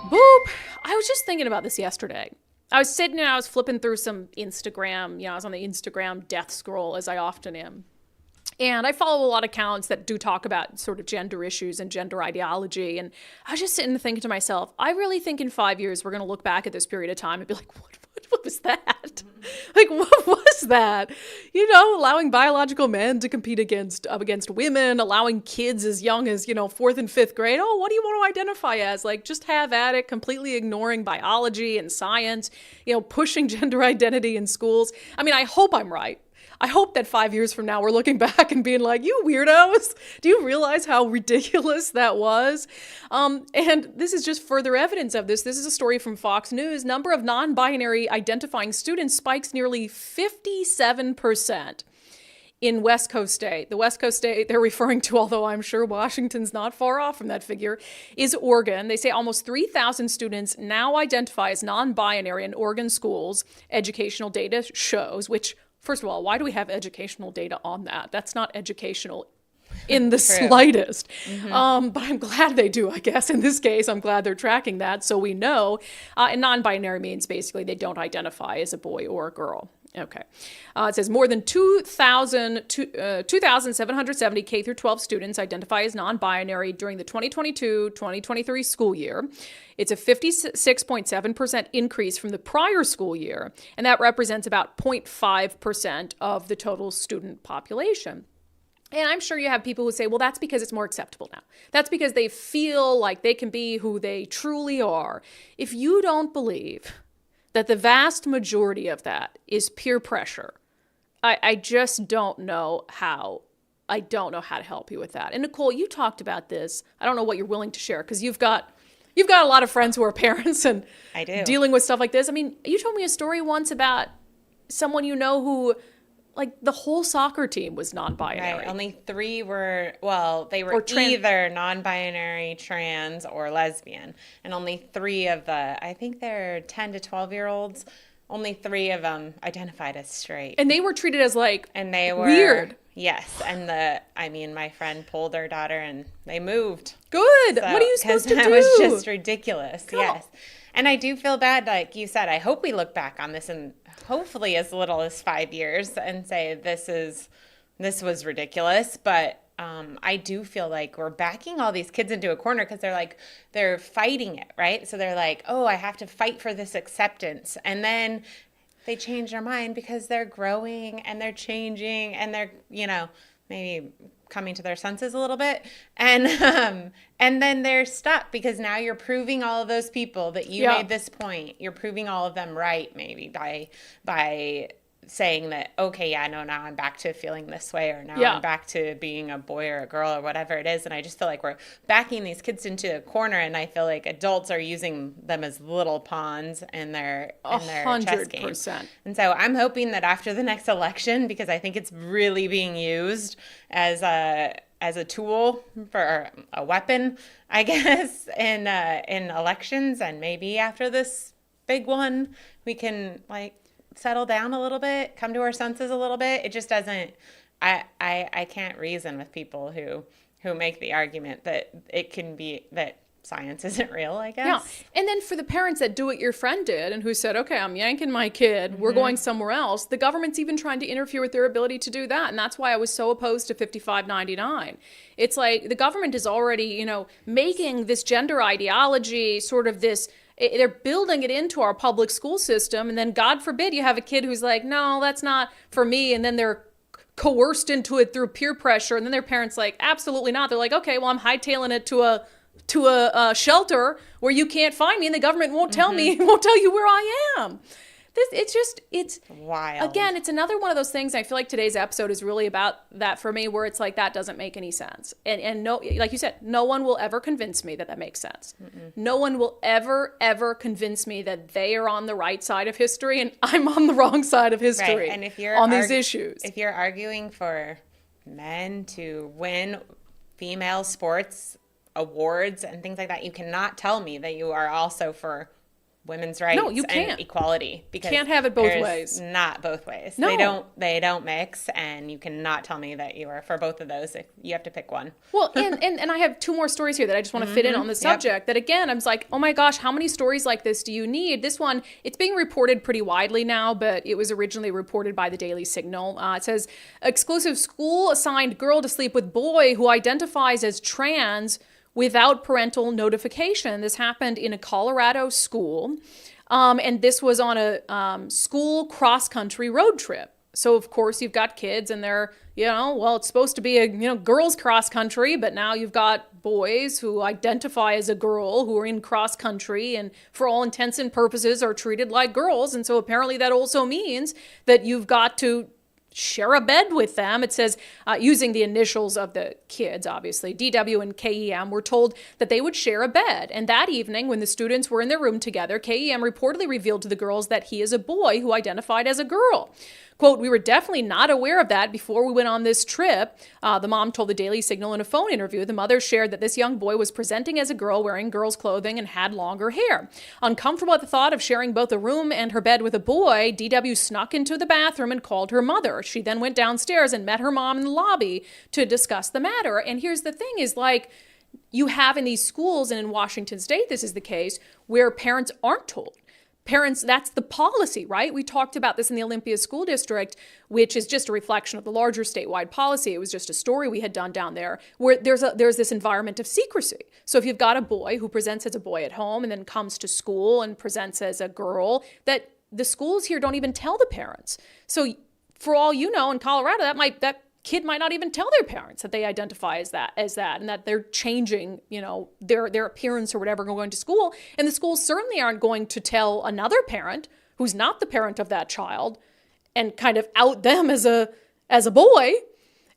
A: Boop. I was just thinking about this yesterday. I was sitting and I was flipping through some Instagram. I was on the Instagram death scroll, as I often am. And I follow a lot of accounts that do talk about sort of gender issues and gender ideology. And I was just sitting and thinking to myself, I really think in 5 years, we're going to look back at this period of time and be like, what was that? Like, what was that? Allowing biological men to compete against women, allowing kids as young as, 4th and 5th grade. Oh, what do you want to identify as? Like, just have at it, completely ignoring biology and science, pushing gender identity in schools. I mean, I hope I'm right. I hope that 5 years from now, we're looking back and being like, you weirdos, do you realize how ridiculous that was? And this is just further evidence of this. This is a story from Fox News. Number of non-binary identifying students spikes nearly 57% in West Coast State. The West Coast State they're referring to, although I'm sure Washington's not far off from that figure, is Oregon. They say almost 3,000 students now identify as non-binary in Oregon schools, educational data shows, which, first of all, why do we have educational data on that? That's not educational in the slightest. But I'm glad they do, I guess. In this case, I'm glad they're tracking that so we know. And non-binary means basically they don't identify as a boy or a girl. Okay. It says more than 2,770 K through 12 students identify as non-binary during the 2022-2023 school year. It's a 56.7% increase from the prior school year, and that represents about 0.5% of the total student population. And I'm sure you have people who say, well, that's because it's more acceptable now. That's because they feel like they can be who they truly are. If you don't believe that the vast majority of that is peer pressure, I just don't know how. I don't know how to help you with that. And Nicole, you talked about this. I don't know what you're willing to share because you've got a lot of friends who are parents and
E: I do.
A: Dealing with stuff like this. I mean, you told me a story once about someone who, like, the whole soccer team was non-binary.
E: Right. Only 3 were, they were either non-binary, trans, or lesbian. And only 3 of I think they're 10 to 12-year-olds, only 3 of them identified as straight.
A: And they were treated as, like,
E: and they were
A: weird.
E: Yes. And my friend pulled their daughter and they moved.
A: Good.
E: So,
A: what are you supposed to do?
E: That was just ridiculous.
A: Come
E: Yes. And I do feel bad, like you said. I hope we look back on this and hopefully as little as 5 years and say this was ridiculous. But I do feel like we're backing all these kids into a corner because they're fighting it, right? So they're like, oh, I have to fight for this acceptance. And then they change their mind because they're growing and they're changing and they're, maybe coming to their senses a little bit. And then they're stuck because now you're proving all of those people that you made this point. You're proving all of them right, maybe by saying that, okay, now I'm back to feeling this way, or now I'm back to being a boy or a girl or whatever it is. And I just feel like we're backing these kids into a corner, and I feel like adults are using them as little pawns in their chess game.
A: 100%.
E: And so I'm hoping that after the next election, because I think it's really being used as a tool for a weapon, I guess, in elections, and maybe after this big one, we can settle down a little bit, come to our senses a little bit. It just doesn't, I can't reason with people who make the argument that it can be, that science isn't real, I guess.
A: Yeah. And then for the parents that do what your friend did and who said, okay, I'm yanking my kid, we're going somewhere else, the government's even trying to interfere with their ability to do that. And that's why I was so opposed to 5599. It's like the government is already, making this gender ideology sort of this, they're building it into our public school system. And then God forbid you have a kid who's like, no, that's not for me. And then they're coerced into it through peer pressure. And then their parents like, absolutely not. They're like, okay, well, I'm hightailing it to a shelter where you can't find me and the government won't tell me, won't tell you where I am. It's
E: wild.
A: Again, it's another one of those things. I feel like today's episode is really about that for me, where it's like, that doesn't make any sense. And no, like you said, no one will ever convince me that makes sense. No one will ever convince me that they are on the right side of history and I'm on the wrong side of history.
E: Right. And if you're
A: on these issues.
E: If you're arguing for men to win female sports awards and things like that, you cannot tell me that you are also for women's rights and equality, because
A: can't have it both ways.
E: Not both ways.
A: No.
E: They don't mix, and you cannot tell me that you are for both of those. If you have to pick one.
A: Well, and I have two more stories here that I just want to fit in on the subject. That again, I'm like, oh my gosh, how many stories like this do you need? This one, it's being reported pretty widely now, but it was originally reported by the Daily Signal. It says, exclusive school assigned girl to sleep with boy who identifies as trans without parental notification. This happened in a Colorado school, and this was on a school cross-country road trip. So, of course, you've got kids, and they're, it's supposed to be a, girls cross-country, but now you've got boys who identify as a girl who are in cross-country and for all intents and purposes are treated like girls. And so apparently that also means that you've got to share a bed with them. It says, using the initials of the kids, obviously, DW and KEM were told that they would share a bed. And that evening, when the students were in their room together, KEM reportedly revealed to the girls that he is a boy who identified as a girl. Quote, we were definitely not aware of that before we went on this trip. The mom told the Daily Signal in a phone interview. The mother shared that this young boy was presenting as a girl wearing girls' clothing and had longer hair. Uncomfortable at the thought of sharing both a room and her bed with a boy, DW snuck into the bathroom and called her mother. She then went downstairs and met her mom in the lobby to discuss the matter. And here's the thing is, like, you have in these schools, and in Washington State this is the case, where parents aren't told. Parents, that's the policy, right? We talked about this in the Olympia School District, which is just a reflection of the larger statewide policy. It was just a story we had done down there where there's this environment of secrecy. So if you've got a boy who presents as a boy at home and then comes to school and presents as a girl, that the schools here don't even tell the parents. So for all you know, in Colorado, that kid might not even tell their parents that they identify as that, and that they're changing, their appearance or whatever going to school. And the schools certainly aren't going to tell another parent who's not the parent of that child and kind of out them as a boy.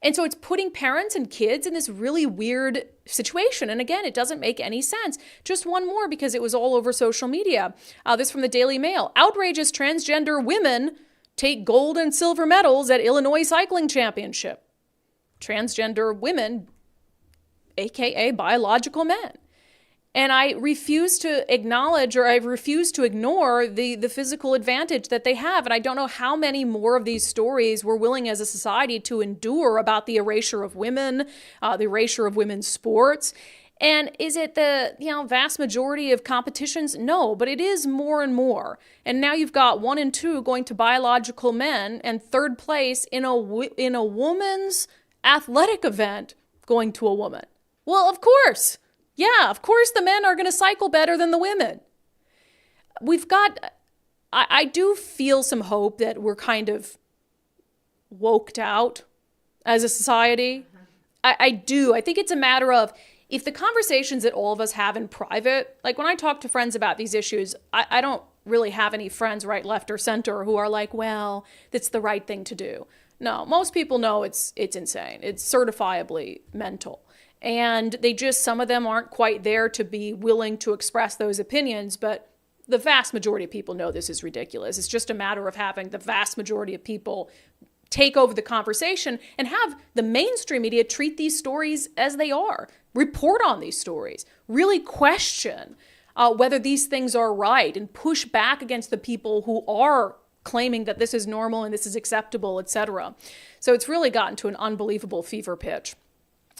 A: And so it's putting parents and kids in this really weird situation. And again, it doesn't make any sense. Just one more, because it was all over social media. This from the Daily Mail. Outrageous transgender women take gold and silver medals at Illinois cycling championship. Transgender women, aka biological men. And I refuse to acknowledge, or I refuse to ignore the physical advantage that they have. And I don't know how many more of these stories we're willing as a society to endure about the erasure of women, the erasure of women's sports. And is it the vast majority of competitions? No, but it is more and more. And now you've got 1 and 2 going to biological men, and third place in a woman's athletic event going to a woman. Well, of course. Yeah, of course the men are going to cycle better than the women. I do feel some hope that we're kind of woked out as a society. I do. I think it's a matter of, if the conversations that all of us have in private, like when I talk to friends about these issues, I don't really have any friends right, left, or center who are like, well, that's the right thing to do. No, most people know it's insane. It's certifiably mental. And some of them aren't quite there to be willing to express those opinions, but the vast majority of people know this is ridiculous. It's just a matter of having the vast majority of people take over the conversation and have the mainstream media treat these stories as they are. Report on these stories. Really question whether these things are right, and push back against the people who are claiming that this is normal and this is acceptable, etc. So it's really gotten to an unbelievable fever pitch.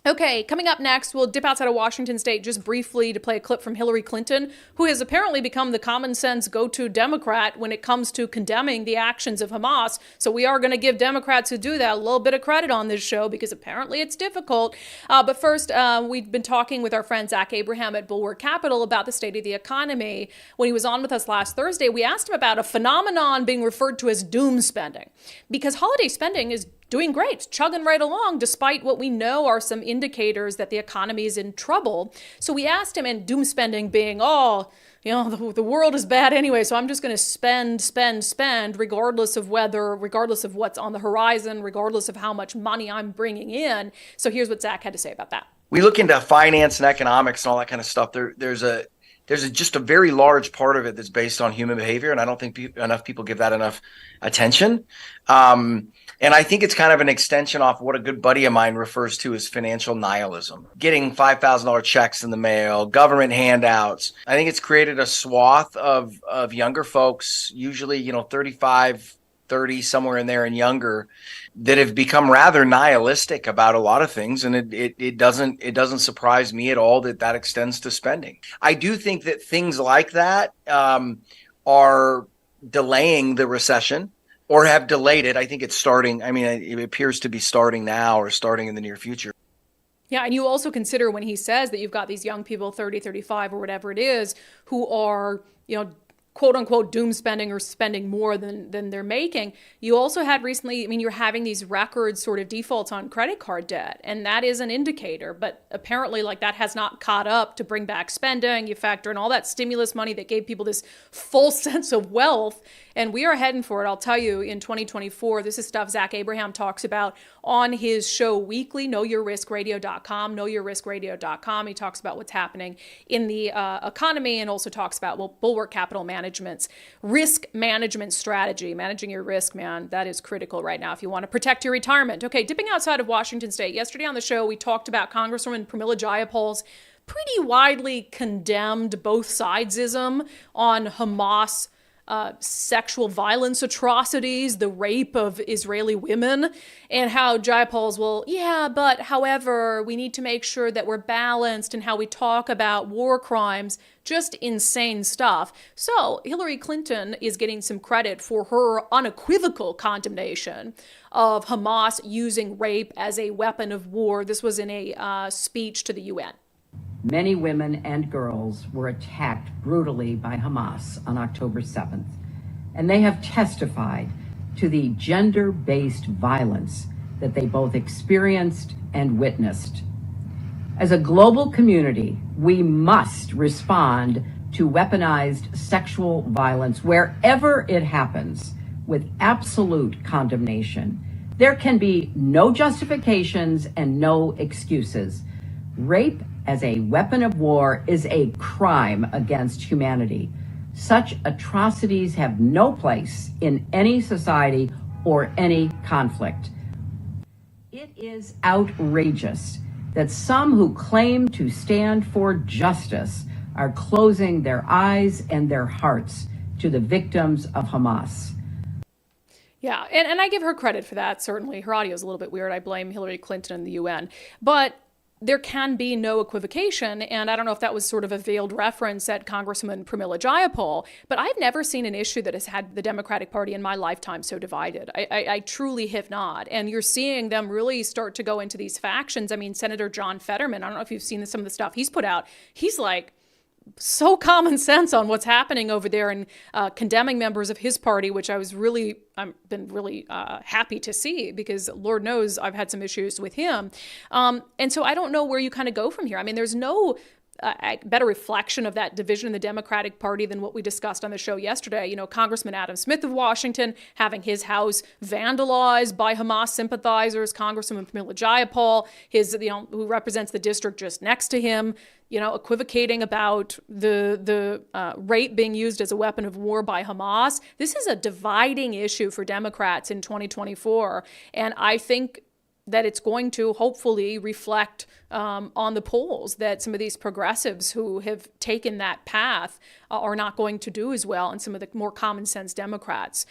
A: Okay, coming up next, we'll dip outside of Washington state just briefly to play a clip from Hillary Clinton, who has apparently become the common sense go-to Democrat when it comes to condemning the actions of Hamas. So we are going to give Democrats who do that a little bit of credit on this show because apparently it's difficult. But first, we've been talking with our friend Zach Abraham at Bulwark Capital about the state of the economy. When he was on with us last Thursday, we asked him about a phenomenon being referred to as doom spending, because holiday spending is doing great, it's chugging right along, despite what we know are some indicators that the economy is in trouble. So we asked him, and doom spending being, the world is bad anyway, so I'm just going to spend, regardless of what's on the horizon, regardless of how much money I'm bringing in. So here's what Zach had to say about that.
F: We look into finance and economics and all that kind of stuff. There's just a very large part of it that's based on human behavior, and I don't think enough people give that enough attention. And I think it's kind of an extension off what a good buddy of mine refers to as financial nihilism. Getting $5,000 checks in the mail, government handouts. I think it's created a swath of younger folks, usually 35, 30, somewhere in there and younger, that have become rather nihilistic about a lot of things. And it doesn't surprise me at all that extends to spending. I do think that things like that are delaying the recession, or have delayed it. I think it's starting. I mean, it appears to be starting now or starting in the near future.
A: Yeah, and you also consider when he says that you've got these young people, 30, 35, or whatever it is, who are, quote unquote doom spending or spending more than they're making. You also had recently, you're having these record sort of defaults on credit card debt, and that is an indicator, but apparently that has not caught up to bring back spending. You factor in all that stimulus money that gave people this false sense of wealth, and we are heading for it. I'll tell you, in 2024, this is stuff Zach Abraham talks about on his show weekly, knowyourriskradio.com, knowyourriskradio.com. He talks about what's happening in the economy, and also talks about Bulwark Capital Management's risk management strategy. Managing your risk, man, that is critical right now if you want to protect your retirement. Okay, dipping outside of Washington state. Yesterday on the show, we talked about Congresswoman Pramila Jayapal's pretty widely condemned both sidesism on Hamas sexual violence atrocities, the rape of Israeli women, and how Jayapal's, but however, we need to make sure that we're balanced in how we talk about war crimes, just insane stuff. So Hillary Clinton is getting some credit for her unequivocal condemnation of Hamas using rape as a weapon of war. This was in a speech to the UN.
G: Many women and girls were attacked brutally by Hamas on October 7th, and they have testified to the gender-based violence that they both experienced and witnessed. As a global community, we must respond to weaponized sexual violence wherever it happens with absolute condemnation. There can be no justifications and no excuses. Rape as a weapon of war is a crime against humanity. Such atrocities have no place in any society or any conflict. It is outrageous that some who claim to stand for justice are closing their eyes and their hearts to the victims of Hamas.
A: Yeah, and I give her credit for that, certainly. Her audio is a little bit weird. I blame Hillary Clinton and the UN. But there can be no equivocation, and I don't know if that was sort of a veiled reference at Congresswoman Pramila Jayapal, but I've never seen an issue that has had the Democratic Party in my lifetime so divided. I truly have not. And you're seeing them really start to go into these factions. Senator John Fetterman, I don't know if you've seen some of the stuff he's put out. He's like so common sense on what's happening over there and condemning members of his party, which I've been really happy to see, because Lord knows I've had some issues with him. And so I don't know where you kind of go from here. There's no better reflection of that division in the Democratic Party than what we discussed on the show yesterday. Congressman Adam Smith of Washington having his house vandalized by Hamas sympathizers, Congresswoman Pramila Jayapal, who represents the district just next to him, equivocating about the rape being used as a weapon of war by Hamas. This is a dividing issue for Democrats in 2024. And I think that it's going to hopefully reflect on the polls that some of these progressives who have taken that path are not going to do as well, and some of the more common sense Democrats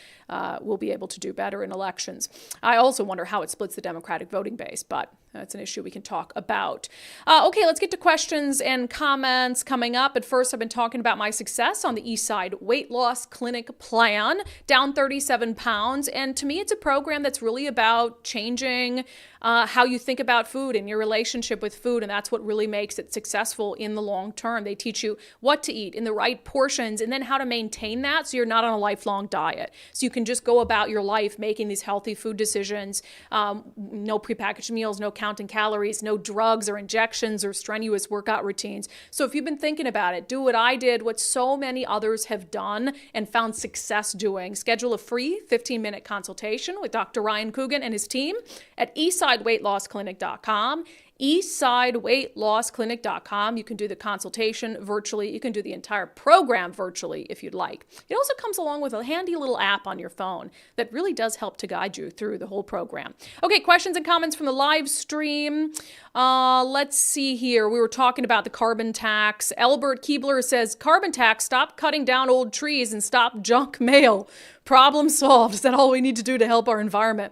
A: will be able to do better in elections. I also wonder how it splits the Democratic voting base, but That's an issue we can talk about. Okay, let's get to questions and comments coming up. But first, I've been talking about my success on the Eastside Weight Loss Clinic plan, down 37 pounds. And to me, it's a program that's really about changing how you think about food and your relationship with food. And that's what really makes it successful in the long term. They teach you what to eat in the right portions and then how to maintain that so you're not on a lifelong diet. So you can just go about your life making these healthy food decisions. No prepackaged meals, no counting calories, no drugs or injections or strenuous workout routines. So if you've been thinking about it, do what I did, what so many others have done and found success doing. Schedule a free 15-minute consultation with Dr. Ryan Coogan and his team at eastsideweightlosclinic.com. eastsideweightlosclinic.com. You can do the consultation virtually. You can do the entire program virtually if you'd like. It also comes along with a handy little app on your phone that really does help to guide you through the whole program. Okay, questions and comments from the live stream. Let's see here. We were talking about the carbon tax. Albert Keebler says, carbon tax, stop cutting down old trees and stop junk mail. Problem solved. Is that all we need to do to help our environment?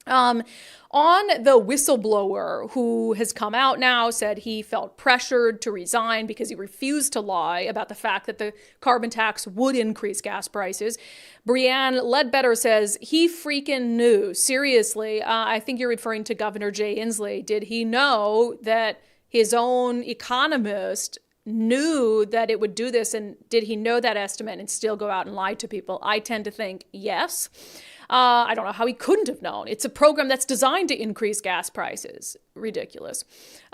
A: On the whistleblower who has come out now, said he felt pressured to resign because he refused to lie about the fact that the carbon tax would increase gas prices. Brianne Ledbetter says he freaking knew. Seriously, I think you're referring to Governor Jay Inslee. Did he know that his own economist knew that it would do this? And did he know that estimate and still go out and lie to people? I tend to think yes. I don't know how he couldn't have known. It's a program that's designed to increase gas prices. Ridiculous.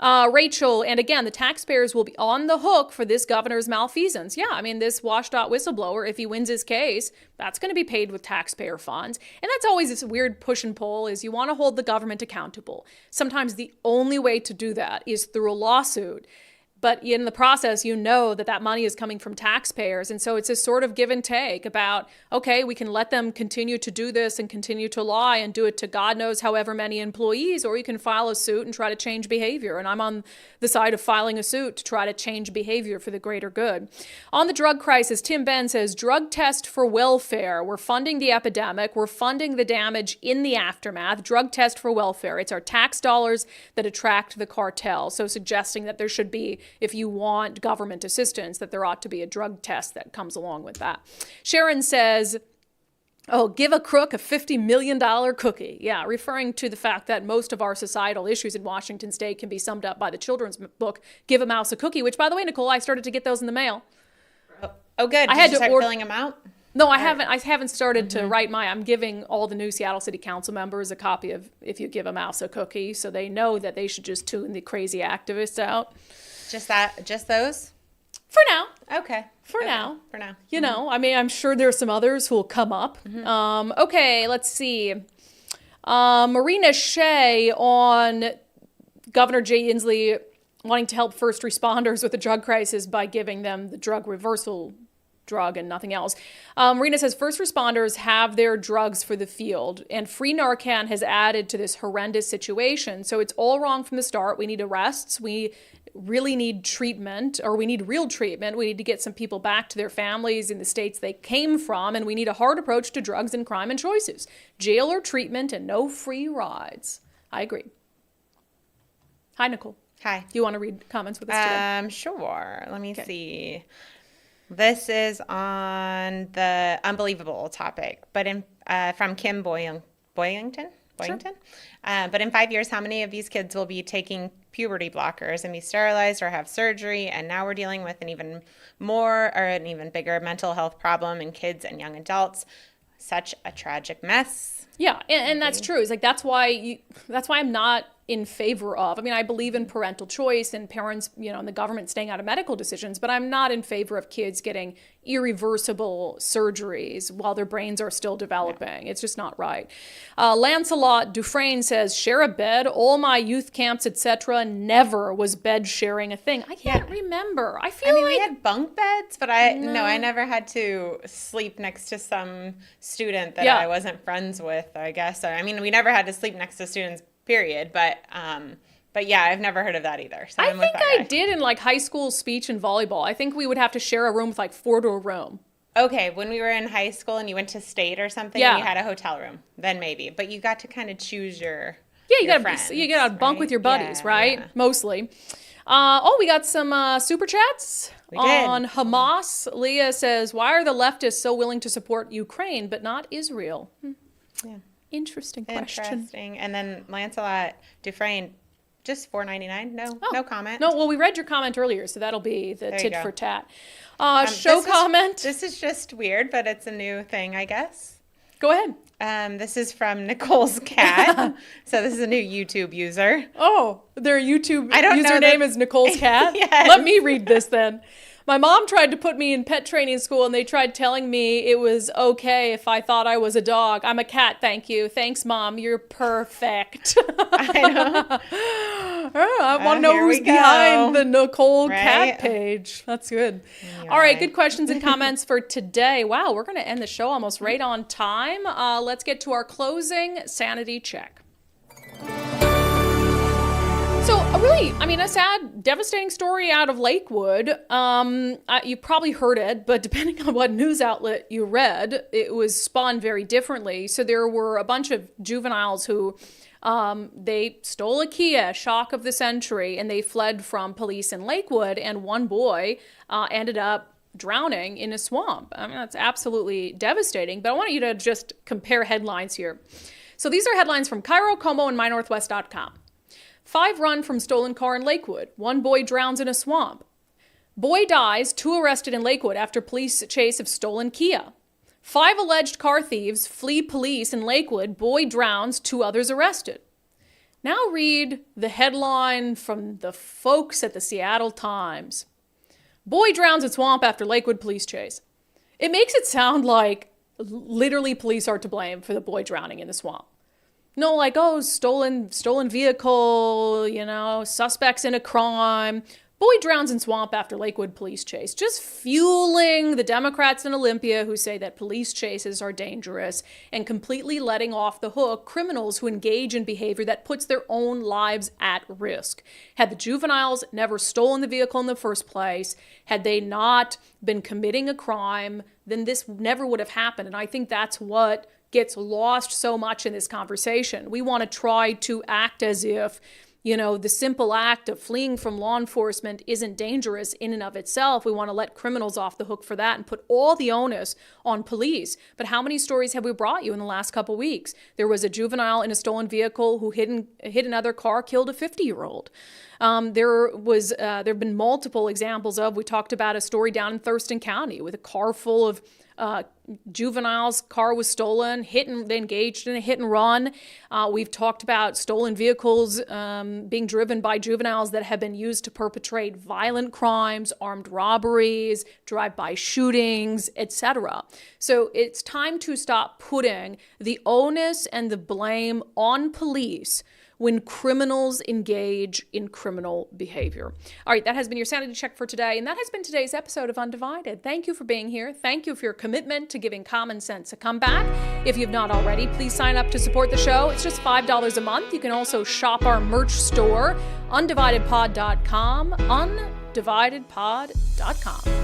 A: Rachel, and again, the taxpayers will be on the hook for this governor's malfeasance. Yeah, I mean, this washed-out whistleblower, if he wins his case, that's going to be paid with taxpayer funds. And that's always this weird push and pull, is you want to hold the government accountable. Sometimes the only way to do that is through a lawsuit. But in the process, you know that that money is coming from taxpayers. And so it's a sort of give and take about, okay, we can let them continue to do this and continue to lie and do it to God knows however many employees, or you can file a suit and try to change behavior. And I'm on the side of filing a suit to try to change behavior for the greater good. On the drug crisis, Tim Ben says, drug test for welfare. We're funding the epidemic. We're funding the damage in the aftermath. Drug test for welfare. It's our tax dollars that attract the cartel. So suggesting that there should be, if you want government assistance, that there ought to be a drug test that comes along with that. Sharon says, oh, give a crook a $50 million cookie. Yeah, referring to the fact that most of our societal issues in Washington state can be summed up by the children's book, Give a Mouse a Cookie, which, by the way, Nicole, I started to get those in the mail.
E: Oh, good. Did you start filling them out?
A: No, I haven't started to write I'm giving all the new Seattle City Council members a copy of If You Give a Mouse a Cookie, so they know that they should just tune the crazy activists out.
E: Just those?
A: For now.
E: Okay.
A: For now. You
E: Mm-hmm.
A: know, I mean, I'm sure there's some others who will come up. Mm-hmm. Okay, let's see. Marina Shea on Governor Jay Inslee wanting to help first responders with the drug crisis by giving them the drug reversal drug and nothing else. Marina says first responders have their drugs for the field, and free Narcan has added to this horrendous situation. So it's all wrong from the start. We need arrests. We really need treatment, or we need real treatment. We need to get some people back to their families in the states they came from, and we need a hard approach to drugs and crime and choices. Jail or treatment and no free rides. I agree. Hi, Nicole.
E: Hi.
A: Do you want to read comments with us today?
E: Sure. Let me see. This is on the unbelievable topic, but from Kim Boyington. Sure. But in 5 years, how many of these kids will be taking puberty blockers and be sterilized or have surgery? And now we're dealing with an even bigger mental health problem in kids and young adults. Such a tragic mess.
A: Yeah, and that's true. It's like that's why I'm not in favor of. I mean, I believe in parental choice and parents, and the government staying out of medical decisions, but I'm not in favor of kids getting irreversible surgeries while their brains are still developing. Yeah. It's just not right. Lancelot Dufresne says, share a bed. All my youth camps, etc. Never was bed sharing a thing. I can't remember. I mean,
E: we had bunk beds, but I never had to sleep next to some student that I wasn't friends with, I guess. I mean, we never had to sleep next to students, period. But yeah, I've never heard of that either. So
A: I think I did in high school speech and volleyball. I think we would have to share a room with 4 to a room.
E: Okay, when we were in high school and you went to state or something, and you had a hotel room, then maybe. But you got to kind of choose your
A: Yeah,
E: your friends,
A: you gotta bunk
E: right?
A: with your buddies,
E: Yeah,
A: right?
E: yeah.
A: Mostly. We got some super chats
E: We did.
A: on Hamas. Leah says, "Why are the leftists so willing to support Ukraine but not Israel?"
E: Yeah.
A: Interesting question.
E: Interesting. And then Lancelot Dufresne, just $4.99. No comment.
A: No, well, we read your comment earlier, so that'll be the
E: There you
A: tit
E: go.
A: for tat.
E: This
A: Comment.
E: This is just weird, but it's a new thing, I guess.
A: Go ahead.
E: This is from Nicole's cat. So this is a new YouTube user.
A: Oh, their YouTube
E: I don't know
A: username
E: that-
A: is Nicole's cat?
E: Yes.
A: Let me read this then. My mom tried to put me in pet training school and they tried telling me it was okay if I thought I was a dog. I'm a cat, thank you. Thanks, Mom. You're perfect. I want to know
E: here we
A: who's behind
E: go.
A: the Nicole
E: Right?
A: cat page. That's good.
E: You're
A: All right,
E: right.
A: good questions and comments for today. Wow, we're going to end the show almost right on time. Let's get to our closing sanity check. So a sad, devastating story out of Lakewood. You probably heard it, but depending on what news outlet you read, it was spun very differently. So there were a bunch of juveniles who they stole a Kia, shock of the century, and they fled from police in Lakewood. And one boy ended up drowning in a swamp. I mean, that's absolutely devastating. But I want you to just compare headlines here. So these are headlines from Cairo, Como, and MyNorthwest.com. 5 run from stolen car in Lakewood. 1 boy drowns in a swamp. Boy dies, 2 arrested in Lakewood after police chase of stolen Kia. 5 alleged car thieves flee police in Lakewood. Boy drowns, 2 others arrested. Now read the headline from the folks at the Seattle Times. Boy drowns in swamp after Lakewood police chase. It makes it sound like literally police are to blame for the boy drowning in the swamp. No, like, oh, stolen vehicle, suspects in a crime. Boy drowns in swamp after Lakewood police chase. Just fueling the Democrats in Olympia who say that police chases are dangerous and completely letting off the hook criminals who engage in behavior that puts their own lives at risk. Had the juveniles never stolen the vehicle in the first place, had they not been committing a crime, then this never would have happened. And I think that's what gets lost so much in this conversation. We want to try to act as if, the simple act of fleeing from law enforcement isn't dangerous in and of itself. We want to let criminals off the hook for that and put all the onus on police. But how many stories have we brought you in the last couple weeks? There was a juvenile in a stolen vehicle who hit another car, killed a 50-year-old. There have been multiple examples of, we talked about a story down in Thurston County with a car full of juveniles. Car was stolen, they engaged in a hit and run. We've talked about stolen vehicles being driven by juveniles that have been used to perpetrate violent crimes, armed robberies, drive-by shootings, etc. So it's time to stop putting the onus and the blame on police when criminals engage in criminal behavior. All right, that has been your sanity check for today, and that has been today's episode of Undivided. Thank you for being here. Thank you for your commitment to giving common sense a comeback. If you've not already, please sign up to support the show. It's just $5 a month. You can also shop our merch store, undividedpod.com, undividedpod.com.